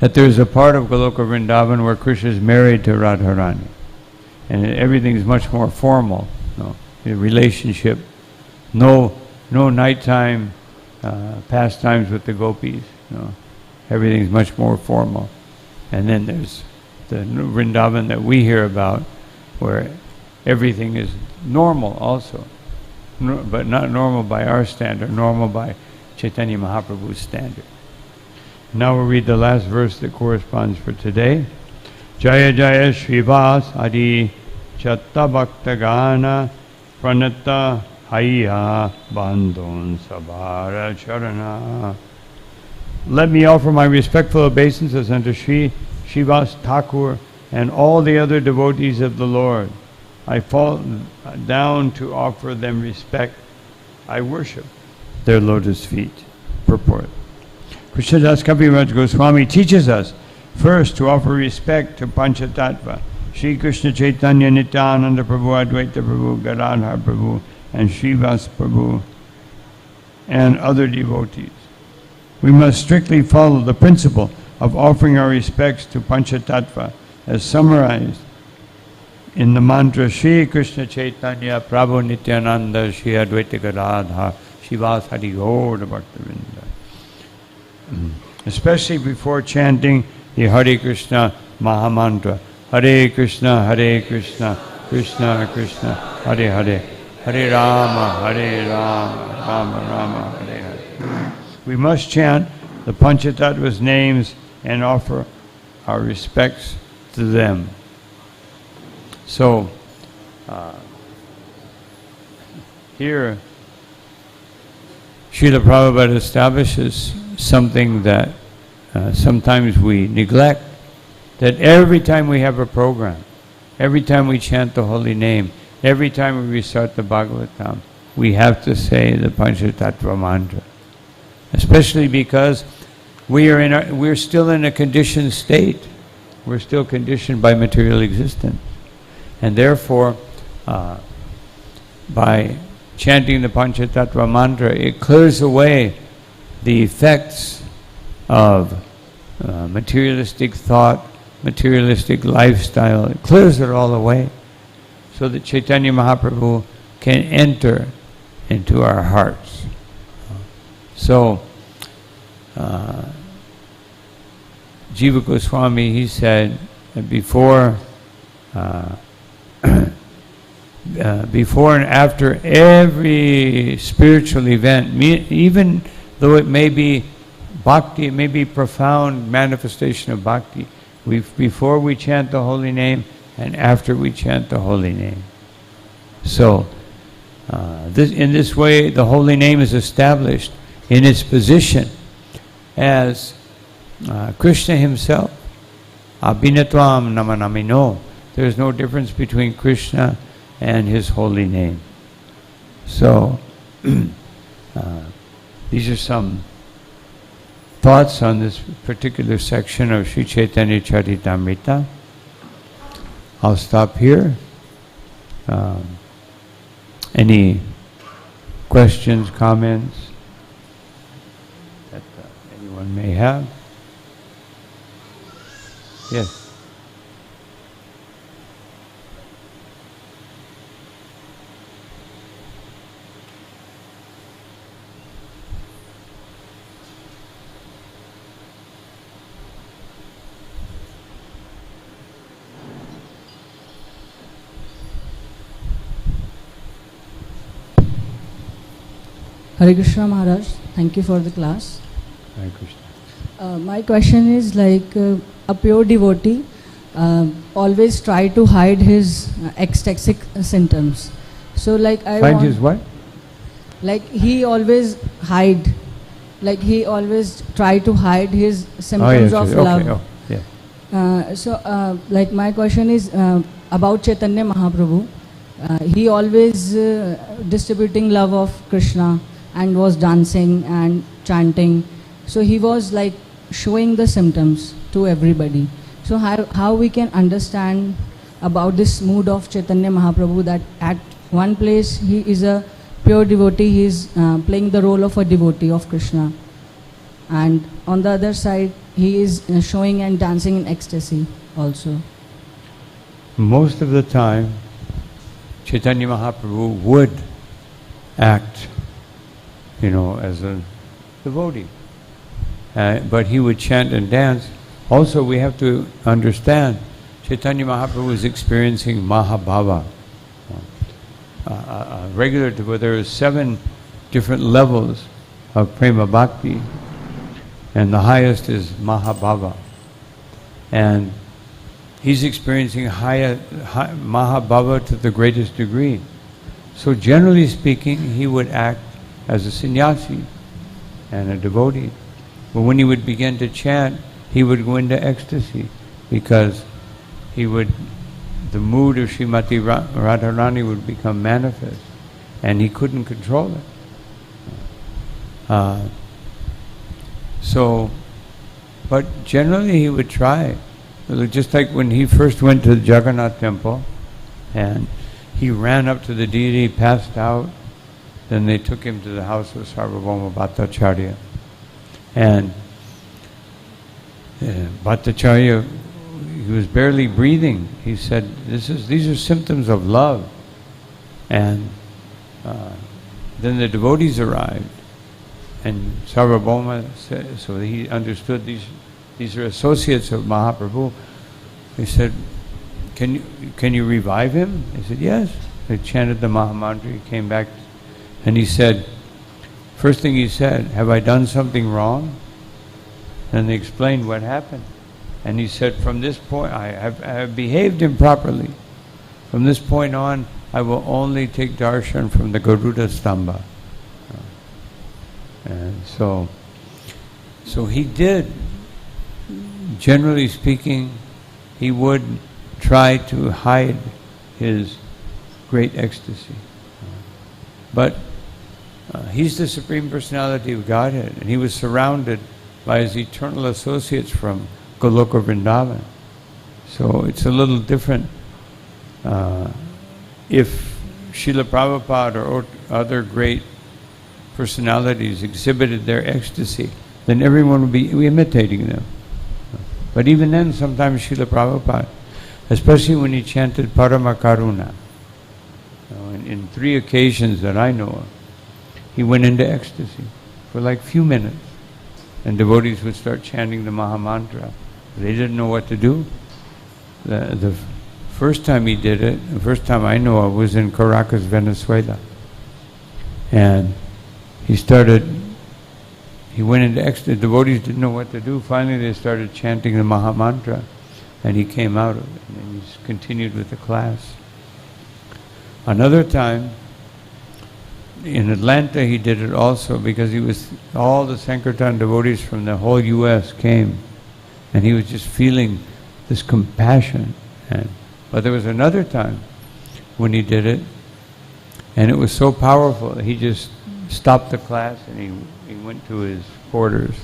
S1: that there's a part of Goloka Vrindavan where Krishna is married to Radharani. And everything is much more formal. The relationship, no nighttime pastimes with the gopis. Everything's much more formal. And then there's the Vrindavan that we hear about, where everything is normal also, but not normal by our standard, normal by Chaitanya Mahaprabhu's standard. Now we'll read the last verse that corresponds for today. Jaya Jaya Shrivas Adi Chatta Bhakta Gana Pranata Hayya Bandhon Sabara Charana let me offer my respectful obeisances unto Sri Shivas Thakur and all the other devotees of the Lord. I fall down to offer them respect. I worship their lotus feet. Purport. Krishnadas Kaviraj Goswami teaches us first to offer respect to Pancha Tattva, Sri Krishna Chaitanya Nityananda Prabhu, Advaita Prabhu, Gadadhar Prabhu, and Srivas Prabhu, and other devotees. We must strictly follow the principle of offering our respects to Pancha Tattva as summarized in the mantra Sri Krishna Chaitanya Prabhu Nityananda Sri Advaita Gadadhar Srivas Hari Gaur Bhaktavinda. Especially before chanting the Hare Krishna Mahamantra. Hare Krishna, Krishna Krishna, Hare Hare, Hare Rama, Rama Rama, Hare Hare. We must chant the Panchatattva's names and offer our respects to them. So, here, Srila Prabhupada establishes something that sometimes we neglect, that every time we have a program, every time we chant the holy name, every time we recite the Bhagavatam, we have to say the Panchatattva mantra. Especially because we're still in a conditioned state. We're still conditioned by material existence. And therefore, by chanting the Panchatattva mantra, it clears away the effects of materialistic thought, materialistic lifestyle. It clears it all away so that Chaitanya Mahaprabhu can enter into our hearts. So, Jiva Goswami, he said that before and after every spiritual event, even though it may be bhakti, it may be profound manifestation of bhakti, before we chant the holy name and after we chant the holy name. So, in this way, the holy name is established in its position as Krishna himself. Abhinatvam namanamino. There is no difference between Krishna and his holy name. So, these are some thoughts on this particular section of Sri Chaitanya Charitamrita. I'll stop here. Any questions, comments that anyone may have? Yes.
S4: Hare Krishna Maharaj, thank you for the class.
S1: Hare Krishna.
S4: My question is like a pure devotee always try to hide his ecstatic symptoms. So like
S1: Find his what?
S4: Like he always hide, like he always try to hide his symptoms of love.
S1: Okay. Yeah.
S4: Like my question is about Chaitanya Mahaprabhu. He always distributing love of Krishna and was dancing and chanting. So he was like showing the symptoms to everybody. So how we can understand about this mood of Chaitanya Mahaprabhu, that at one place he is a pure devotee, he is playing the role of a devotee of Krishna, and on the other side he is showing and dancing in ecstasy also.
S1: Most of the time Chaitanya Mahaprabhu would act, as a devotee. But he would chant and dance. Also, we have to understand, Chaitanya Mahaprabhu is experiencing Mahabhava. Regular devotee, there are 7 different levels of Prema Bhakti, and the highest is Mahabhava. And he's experiencing Mahabhava to the greatest degree. So generally speaking, he would act as a sannyasi and a devotee. But when he would begin to chant, he would go into ecstasy, because the mood of Srimati Radharani would become manifest, and he couldn't control it. But generally he would try. Just like when he first went to the Jagannath temple, and he ran up to the deity, passed out, then they took him to the house of Sarvabhauma Bhattacharya. And Bhattacharya, he was barely breathing. He said, these are symptoms of love. And then the devotees arrived, and Sarvabhauma said, so he understood these are associates of Mahaprabhu. He said, can you revive him? He said, yes. They chanted the Mahamantra. He came back, and he said, first thing he said, have I done something wrong? And they explained what happened. And he said, from this point, I have behaved improperly. From this point on, I will only take darshan from the Garuda Stamba. And so he did, generally speaking, he would try to hide his great ecstasy. But he's the Supreme Personality of Godhead, and he was surrounded by his eternal associates from Goloka Vrindavan. So it's a little different. If Srila Prabhupada or other great personalities exhibited their ecstasy, then everyone would be imitating them. But even then, sometimes Srila Prabhupada, especially when he chanted Parama Karuna, in 3 occasions that I know of, he went into ecstasy for like few minutes, and devotees would start chanting the Mahamantra. They didn't know what to do. The first time he did it, the first time I know of, was in Caracas, Venezuela. And he went into ecstasy. The devotees didn't know what to do. Finally they started chanting the Mahamantra, and he came out of it, and then he continued with the class. Another time, in Atlanta, he did it also, because all the Sankirtan devotees from the whole U.S. came, and he was just feeling this compassion. But there was another time when he did it, and it was so powerful that he just stopped the class and he went to his quarters.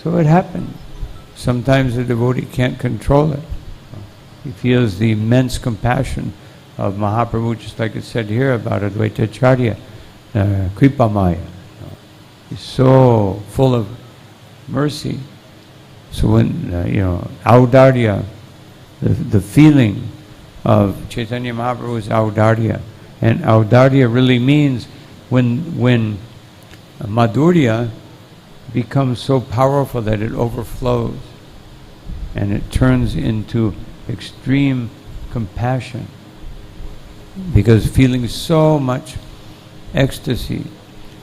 S1: So it happened. Sometimes the devotee can't control it. He feels the immense compassion of Mahaprabhu, just like it said here about Advaita Acharya, Kripamaya. He's so full of mercy. So when, Audarya, the feeling of Chaitanya Mahaprabhu is Audarya. And Audarya really means when Madhurya becomes so powerful that it overflows and it turns into extreme compassion, because feeling so much ecstasy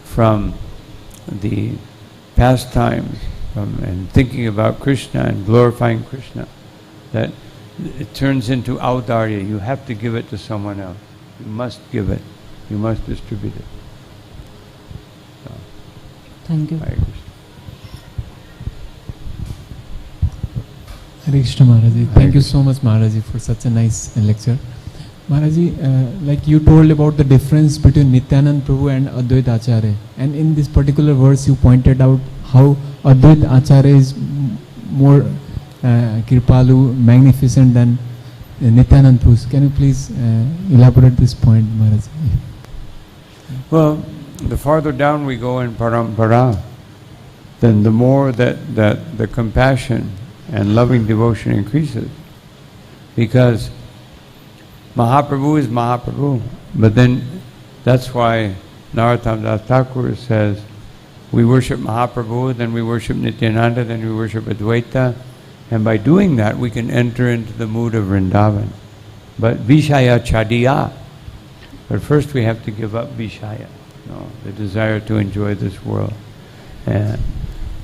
S1: from the pastimes and thinking about Krishna and glorifying Krishna, that it turns into Audarya. You have to give it to someone else. You must give it. You must distribute it. So,
S4: thank you.
S1: Hare Krishna.
S3: Hare Krishna Maharaji. Thank you so much Maharaji for such a nice lecture. Maharaji, like you told about the difference between Nityanand Prabhu and Advaita Acharya, and in this particular verse you pointed out how Advaita Acharya is more Kripalu, magnificent than Nityanand Prabhu. Can you please elaborate this point, Maharaji?
S1: Well, the farther down we go in Parampara, then the more that the compassion and loving devotion increases. Because Mahaprabhu is Mahaprabhu, but then that's why Narottam Das Thakur says, we worship Mahaprabhu, then we worship Nityananda, then we worship Advaita, and by doing that we can enter into the mood of Vrindavan. But Vishaya Chadiya, but first we have to give up Vishaya, the desire to enjoy this world. And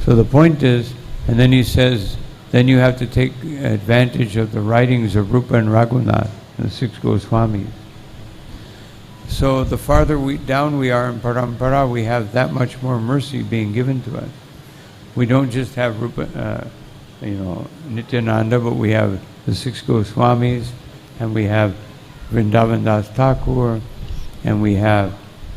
S1: so the point is, and then he says, then you have to take advantage of the writings of Rupa and Raghunath, the 6 Goswamis. So the farther down we are in Parampara, we have that much more mercy being given to us. we don't just have Rupa, Nityananda, but we have the 6 Goswamis, and we have Vrindavan Das Thakur, and we have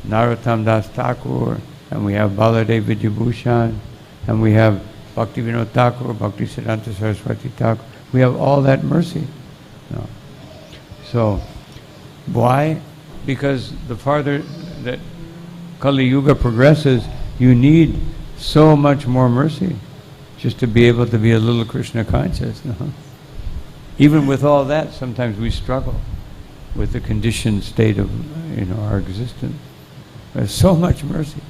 S1: Narottam Das Thakur, and we have Baladev Vidyabhushan, and we have Bhakti Vinod Thakur, Bhakti Siddhanta Saraswati Thakur. We have all that mercy. So, why? Because the farther that Kali Yuga progresses, you need so much more mercy just to be able to be a little Krishna conscious. Even with all that, sometimes we struggle with the conditioned state of our existence. There's so much mercy.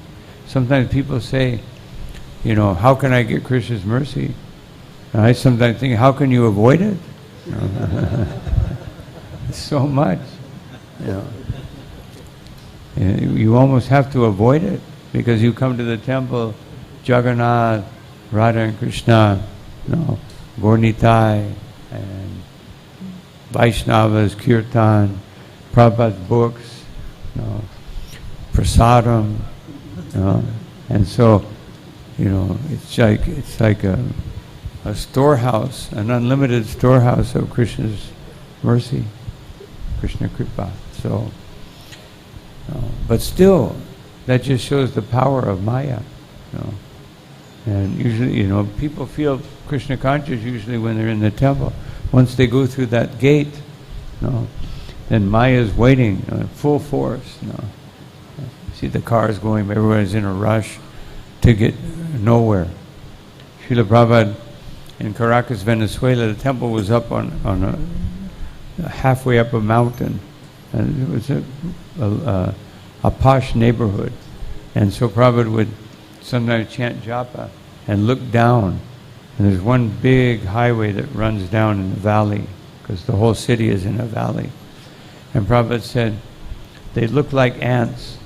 S1: Sometimes people say, how can I get Krishna's mercy? And I sometimes think, how can you avoid it? So much. You almost have to avoid it, because you come to the temple, Jagannath, Radha and Krishna, Gaurnitai, and Vaishnavas, Kirtan, Prabhupada's books, Prasadam, and so, it's like a storehouse, an unlimited storehouse of Krishna's mercy, Krishna Kripa. So, but still, that just shows the power of Maya. And usually, people feel Krishna conscious usually when they're in the temple. Once they go through that gate, then Maya is waiting full force. See the cars going, everyone's in a rush to get nowhere. Srila Prabhupada in Caracas, Venezuela, the temple was up on halfway up a mountain, and it was a posh neighborhood. And so Prabhupada would sometimes chant japa and look down, and there's one big highway that runs down in the valley, because the whole city is in a valley. And Prabhupada said, they look like ants.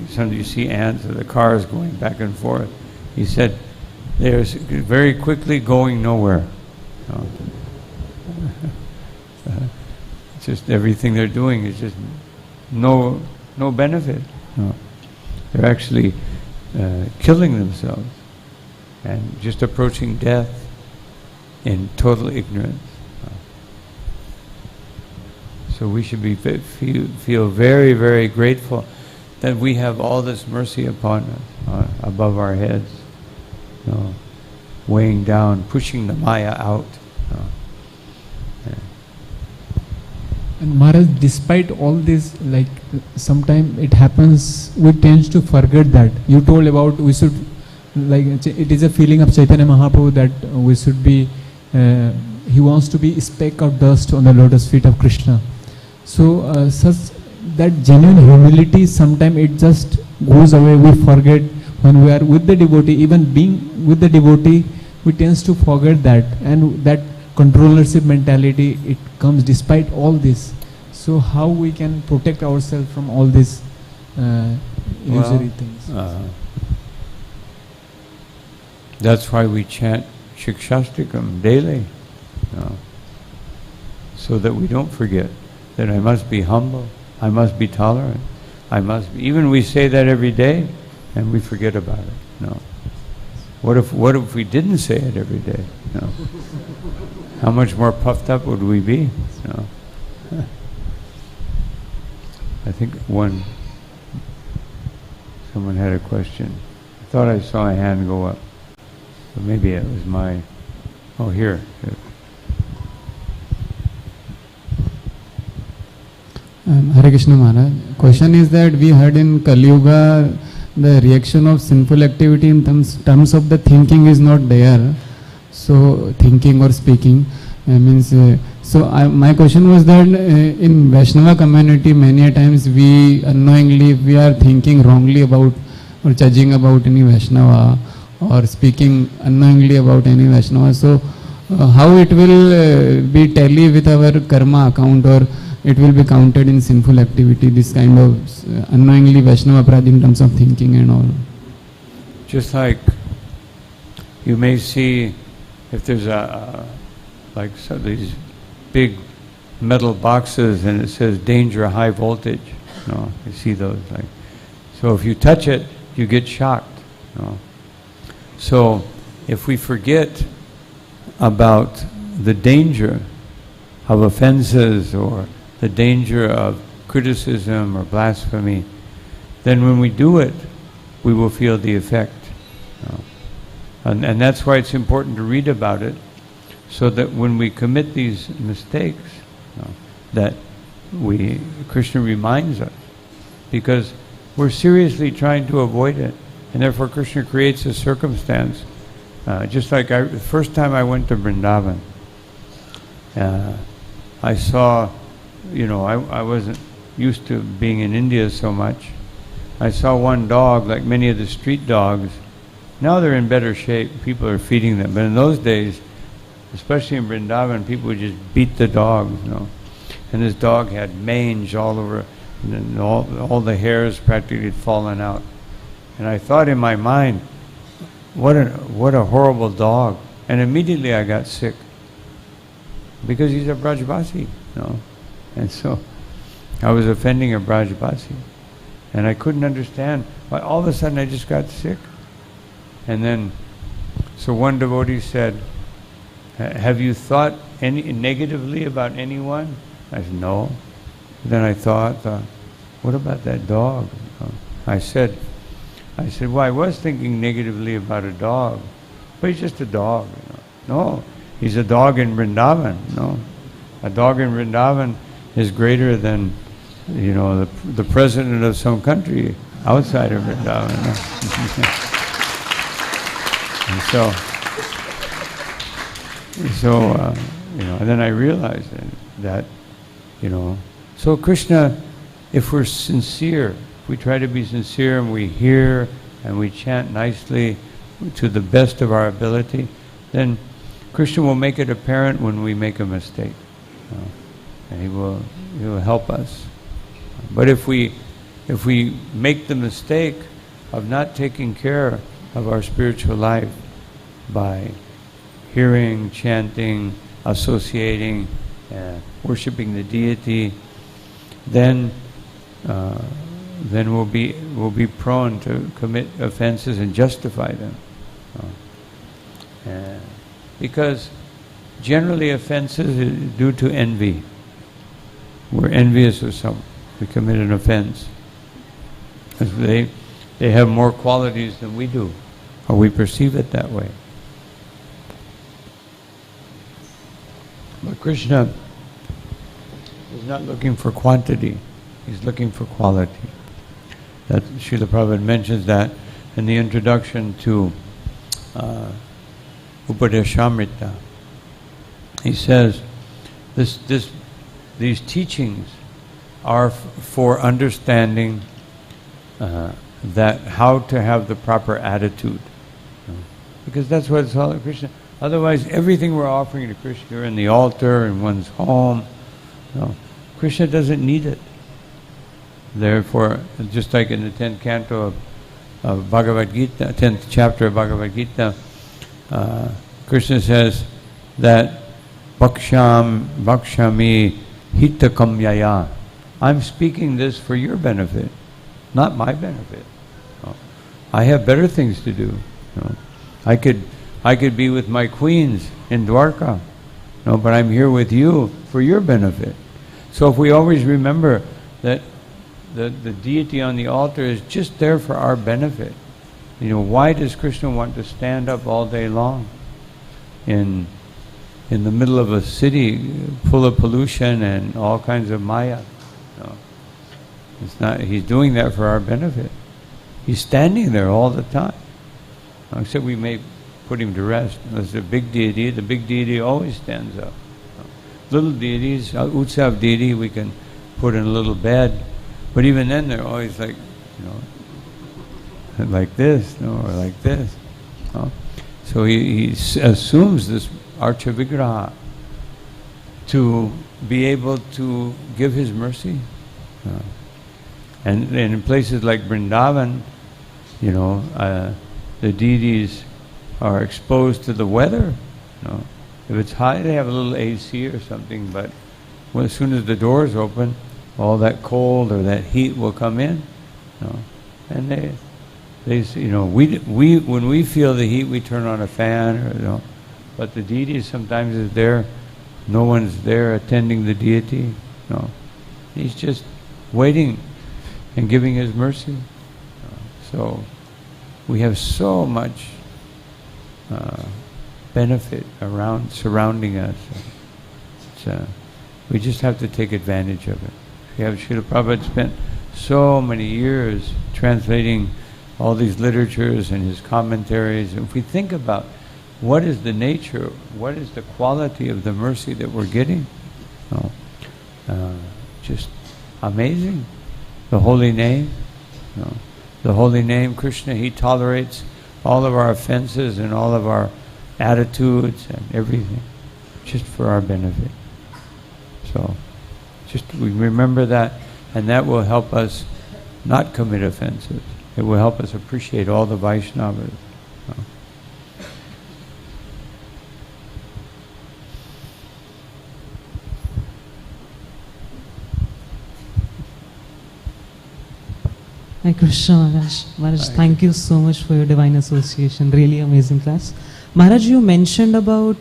S1: Sometimes you see ants, or the cars going back and forth. He said, they're very quickly going nowhere. Just everything they're doing is just no benefit. They're actually killing themselves and just approaching death in total ignorance. So we should feel very, very grateful that we have all this mercy upon us, above our heads, weighing down, pushing the Maya out.
S3: And Maharaj, despite all this, like sometimes it happens, we tend to forget that. You told about we should, like it is a feeling of Chaitanya Mahaprabhu that we should be, he wants to be a speck of dust on the lotus feet of Krishna. So such that genuine humility, sometimes it just goes away. We forget when we are with the devotee, even being with the devotee, we tend to forget that, and that controllership mentality, it comes despite all this. So how we can protect ourselves from all these illusory things?
S1: That's why we chant Shikshastikam daily, so that we don't forget that I must be humble, I must be tolerant, I must be, even we say that every day and we forget about it. What if we didn't say it every day? How much more puffed up would we be? I think someone had a question. I thought I saw a hand go up, but maybe it was my, here.
S5: Hare Krishna Maharaj. Question is that we heard in Kali Yuga the reaction of sinful activity in terms of the thinking is not there. So thinking or speaking my question was that in Vaishnava community many a times we unknowingly we are thinking wrongly about or judging about any Vaishnava or speaking unknowingly about any Vaishnava. So how it will be tally with our karma account, or it will be counted in sinful activity, this kind of unknowingly Vaishnava aparadh in terms of thinking and all?
S1: Just like you may see if there's these big metal boxes and it says danger high voltage, you see those, so if you touch it you get shocked. So if we forget about the danger of offenses or the danger of criticism or blasphemy, then when we do it, we will feel the effect. And that's why it's important to read about it, so that when we commit these mistakes, that Krishna reminds us, because we're seriously trying to avoid it, and therefore Krishna creates a circumstance. Just like the first time I went to Vrindavan, I saw, I wasn't used to being in India so much. I saw one dog, like many of the street dogs. Now they're in better shape. People are feeding them. But in those days, especially in Vrindavan, people would just beat the dog, And this dog had mange all over, and all the hairs practically had fallen out. And I thought in my mind, what a horrible dog. And immediately I got sick. Because he's a Brajbasi, And so I was offending a Brajbasi. And I couldn't understand why all of a sudden I just got sick. And then, so one devotee said, have you thought negatively about anyone? I said, no. Then I thought, what about that dog? I said, well, I was thinking negatively about a dog, but he's just a dog. No, he's a dog in Vrindavan. A dog in Vrindavan is greater than, the president of some country outside of Vrindavan. And then I realized that, so Krishna, if we're sincere, if we try to be sincere and we hear and we chant nicely to the best of our ability, then Krishna will make it apparent when we make a mistake. And he will help us. But if we make the mistake of not taking care of our spiritual life by hearing, chanting, associating, worshipping the deity, then we'll be prone to commit offenses and justify them. Because generally offenses are due to envy. We're envious of someone. We commit an offense. Because they have more qualities than we do, or we perceive it that way. But Krishna is not looking for quantity, he's looking for quality. That Srila Prabhupada mentions that in the introduction to Upadeshamrita. He says, these teachings are for understanding that how to have the proper attitude. Because that's what it's all about Krishna. Otherwise, everything we're offering to Krishna in the altar, in one's home, Krishna doesn't need it. Therefore, just like in the 10th canto of Bhagavad Gita, 10th chapter of Bhagavad Gita, Krishna says that Bhakshami hitakam yaya. I'm speaking this for your benefit, not my benefit. I have better things to do. I could be with my queens in Dwarka, but I'm here with you for your benefit. So if we always remember that the deity on the altar is just there for our benefit. Why does Krishna want to stand up all day long in the middle of a city full of pollution and all kinds of maya? It's not. He's doing that for our benefit. He's standing there all the time. Except we may put him to rest. There's a big deity. The big deity always stands up. Little deities, Utsav deity, we can put in a little bed. But even then, they're always like, like this, or like this. So he assumes this Archa Vigraha to be able to give his mercy. And in places like Vrindavan, the deities are exposed to the weather. If it's high, they have a little AC or something, but as soon as the doors open, all that cold or that heat will come in. And we when we feel the heat, we turn on a fan, or, but the deity sometimes is there. No one's there attending the deity. No, he's just waiting and giving his mercy. So we have so much benefit surrounding us. We just have to take advantage of it. We have Srila Prabhupada spent so many years translating all these literatures and his commentaries. If we think about what is the nature, what is the quality of the mercy that we're getting, just amazing. The holy name, the holy name, Krishna, he tolerates all of our offenses and all of our attitudes and everything, just for our benefit. So, just we remember that, and that will help us not commit offenses. It will help us appreciate all the Vaishnavas.
S6: Hi Krishna Maharaj. Maharaj, thank you so much for your divine association. Really amazing class. Maharaj, you mentioned about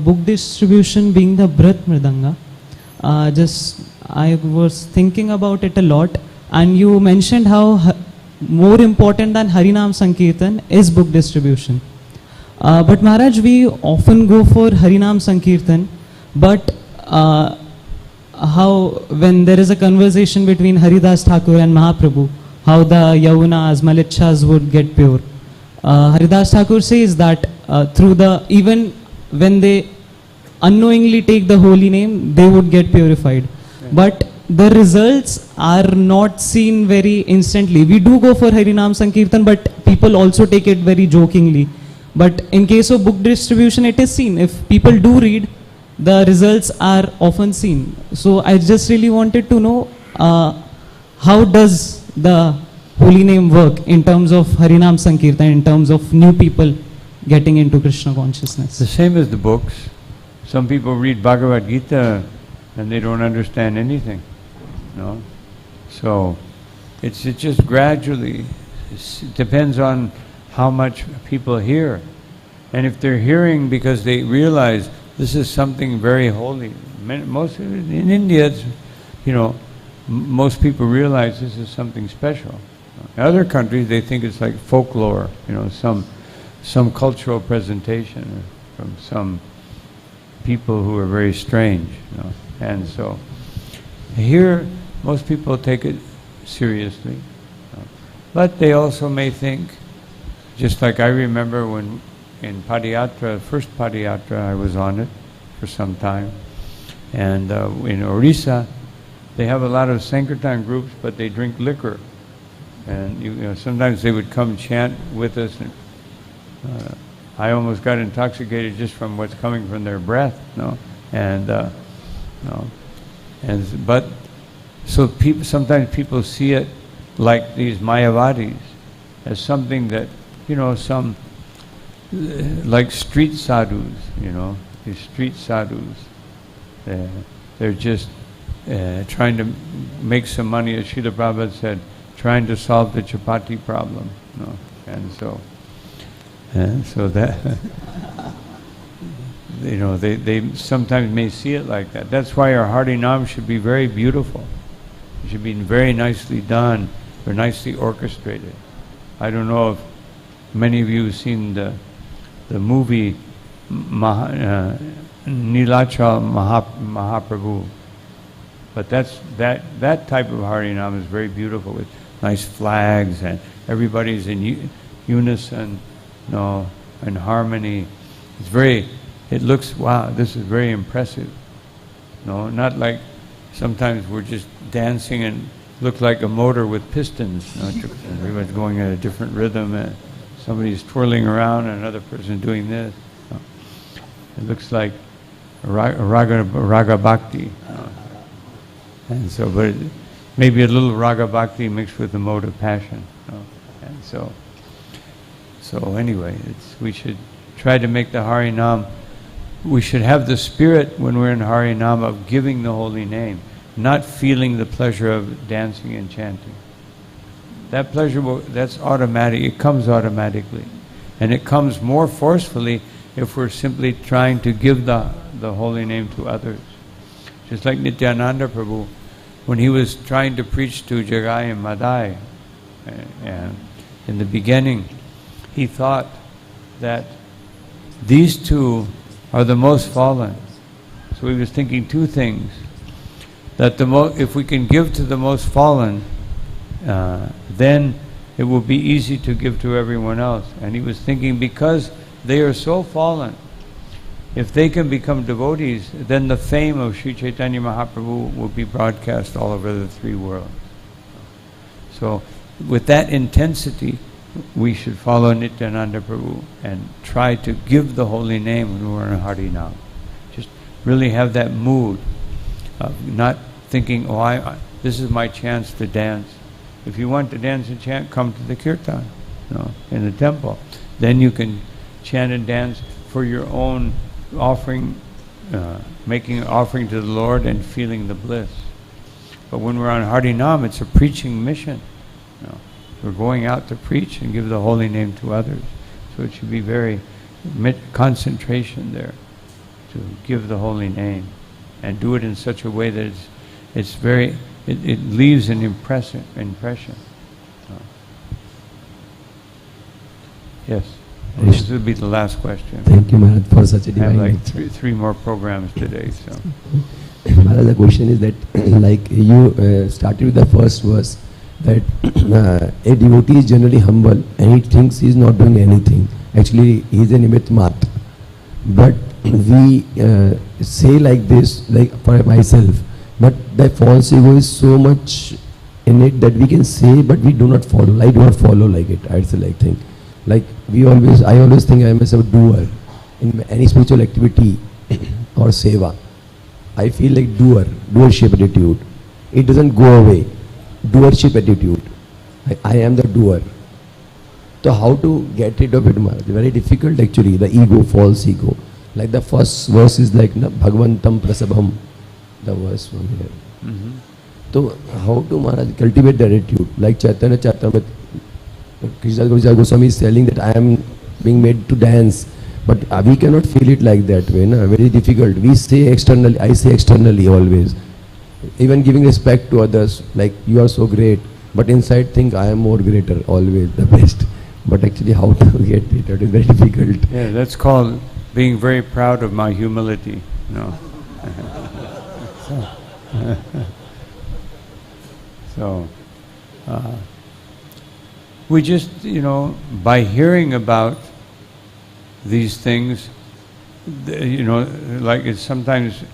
S6: book distribution being the Brat Mridanga. I was thinking about it a lot, and you mentioned how more important than Harinam Sankirtan is book distribution. But Maharaj, we often go for Harinam Sankirtan, but how when there is a conversation between Haridas Thakur and Mahaprabhu, how the Yavunas, Malechhas would get pure. Haridas Thakur says that even when they unknowingly take the holy name, they would get purified. Right. But the results are not seen very instantly. We do go for Harinam Sankirtan, but people also take it very jokingly. But in case of book distribution, it is seen. If people do read, the results are often seen. So I just really wanted to know how does the holy name work in terms of Harinam Sankirtan, in terms of new people getting into Krishna consciousness?
S1: The same as the books. Some people read Bhagavad Gita and they don't understand anything. So it's just gradually, it depends on how much people hear. And if they're hearing because they realize this is something very holy. Most in India, it's, most people realize this is something special. In other countries, they think it's like folklore, some cultural presentation from some people who are very strange, And so here, most people take it seriously. But they also may think, just like I remember when in Padayatra, first Padayatra, I was on it for some time. And in Orissa, they have a lot of Sankirtan groups, but they drink liquor. And sometimes they would come chant with us. And, I almost got intoxicated just from what's coming from their breath, But so sometimes people see it like these Mayavadis as something that some like street sadhus, these street sadhus. They're just trying to make some money, as Srila Prabhupada said, trying to solve the chapati problem, And so that they sometimes may see it like that. That's why our Harinam should be very beautiful. It should be very nicely done, or nicely orchestrated. I don't know if many of you have seen the movie Nilachal Mahaprabhu, but that type of Harinam is very beautiful with nice flags and everybody's in unison. In harmony. It looks, wow, this is very impressive. Not like sometimes we're just dancing and look like a motor with pistons. Everyone's going at a different rhythm and somebody's twirling around and another person doing this. It looks like raga bhakti. And so, but maybe a little raga bhakti mixed with the mode of passion. And so anyway, we should try to make the Harinam, we should have the spirit when we're in Harinam of giving the holy name, not feeling the pleasure of dancing and chanting. that pleasure that's automatic. It comes automatically. And it comes more forcefully if we're simply trying to give the holy name to others. Just like Nityananda Prabhu, when he was trying to preach to Jagai and Madai, and in the beginning, he thought that these two are the most fallen. So he was thinking two things. That if we can give to the most fallen, then it will be easy to give to everyone else. And he was thinking, because they are so fallen, if they can become devotees, then the fame of Sri Chaitanya Mahaprabhu will be broadcast all over the three worlds. So with that intensity, we should follow Nityananda Prabhu and try to give the holy name when we're in Harinam. Just really have that mood of not thinking, oh, this is my chance to dance. If you want to dance and chant, come to the Kirtan, in the temple. Then you can chant and dance for your own offering, making an offering to the Lord and feeling the bliss. But when we're on Harinam, it's a preaching mission. We're going out to preach and give the holy name to others. So it should be very concentration there to give the holy name, and do it in such a way that it leaves an impression. Yes. This will be the last question.
S7: Thank you, Maharaj, for such a divine.
S1: I have like three more programs today. So,
S7: Maharaj, the question is that, like you started with the first verse, that a devotee is generally humble and he thinks he is not doing anything. Actually, he is a nimitya mat. But we say like this, like for myself, but the false ego is so much in it that we can say, but we do not follow. I do not follow like it. I say like thing. Like I always think I am a doer in any spiritual activity or seva. I feel like doership attitude. It doesn't go away. Doership attitude. I am the doer. So how to get rid of it, Maharaj? Very difficult actually, the ego, false ego. Like the first verse is like Bhagavantam Prasabham, the verse from here. So how to, Maharaj, cultivate that attitude? Like Chaitanya Charitamrita, Krishna Goswami is telling that I am being made to dance, but we cannot feel it like that way. No? Very difficult. We say externally, I say externally always. Even giving respect to others, like you are so great, but inside think I am more greater, always the best. But actually how to get it, that is very difficult.
S1: Yeah, that's called being very proud of my humility. So we just, by hearing about these things, like it's sometimes,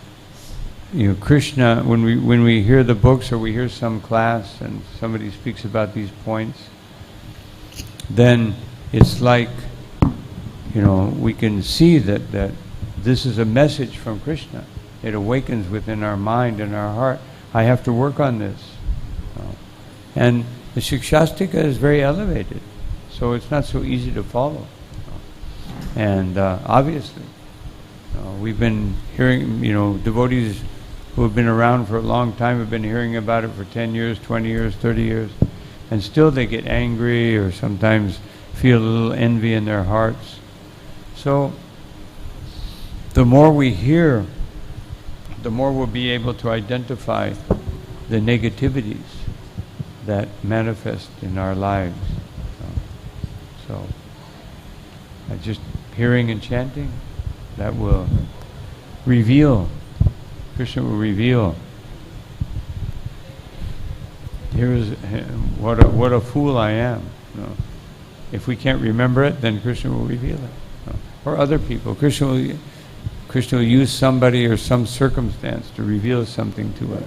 S1: Krishna, when we hear the books or we hear some class and somebody speaks about these points, then it's like, we can see that this is a message from Krishna. It awakens within our mind and our heart. I have to work on this. And the Shikshastika is very elevated, so it's not so easy to follow. And obviously, we've been hearing, devotees who have been around for a long time have been hearing about it for 10 years, 20 years, 30 years, and still they get angry or sometimes feel a little envy in their hearts. So the more we hear, the more we'll be able to identify the negativities that manifest in our lives. So just hearing and chanting, that will reveal, Krishna will reveal. Here is what a fool I am. If we can't remember it, then Krishna will reveal it. Or other people. Krishna will use somebody or some circumstance to reveal something to us.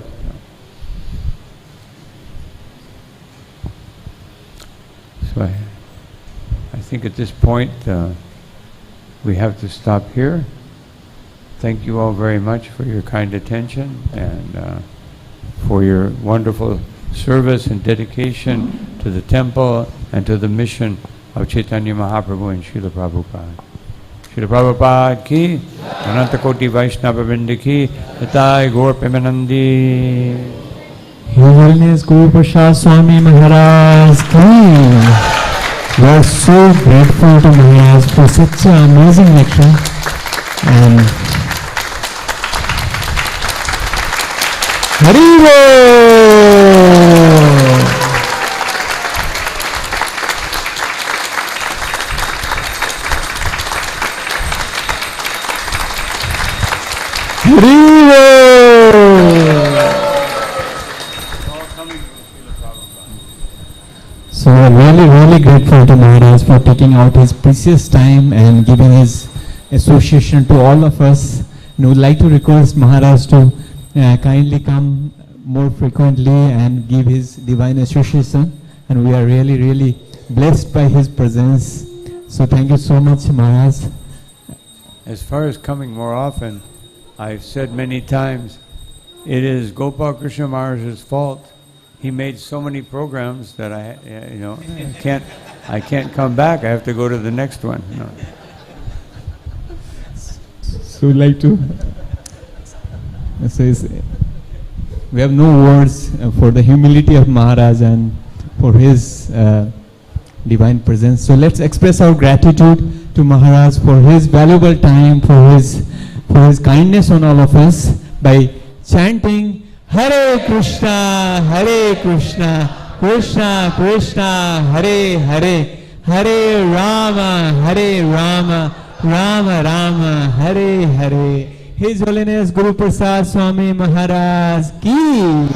S1: So I think at this point we have to stop here. Thank you all very much for your kind attention and for your wonderful service and dedication to the temple and to the mission of Chaitanya Mahaprabhu and Srila Prabhupada. Srila Prabhupada ki, Ananta Koti Vaishnava Vrinda ki, Nitai Gaur Premanandi.
S3: His Holiness Guru Prasad Swami Maharaj ki. We are so grateful to Maharaj for such an amazing lecture. And Hari Bol! Hari Bol! So we are really grateful to Maharaj for taking out his precious time and giving his association to all of us. And we would like to request Maharaj to kindly come more frequently and give his divine association. And we are really blessed by his presence. So thank you so much, Maharaj.
S1: As far as coming more often, I've said many times, it is Gopal Krishna Maharaj's fault. He made so many programs that I can't come back. I have to go to the next one. No.
S3: So we'd like to we have no words for the humility of Maharaj and for his divine presence. So let's express our gratitude to Maharaj for his valuable time, for his kindness on all of us by chanting Hare Krishna, Krishna Krishna, Hare Hare, Hare Rama, Rama Rama, Hare Hare. His Holiness Guru Prasad Swami Maharaj ki,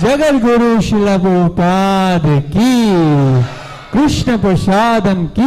S3: Jagat Guru Srila Prabhupada ki, Krishna Prasadam ki.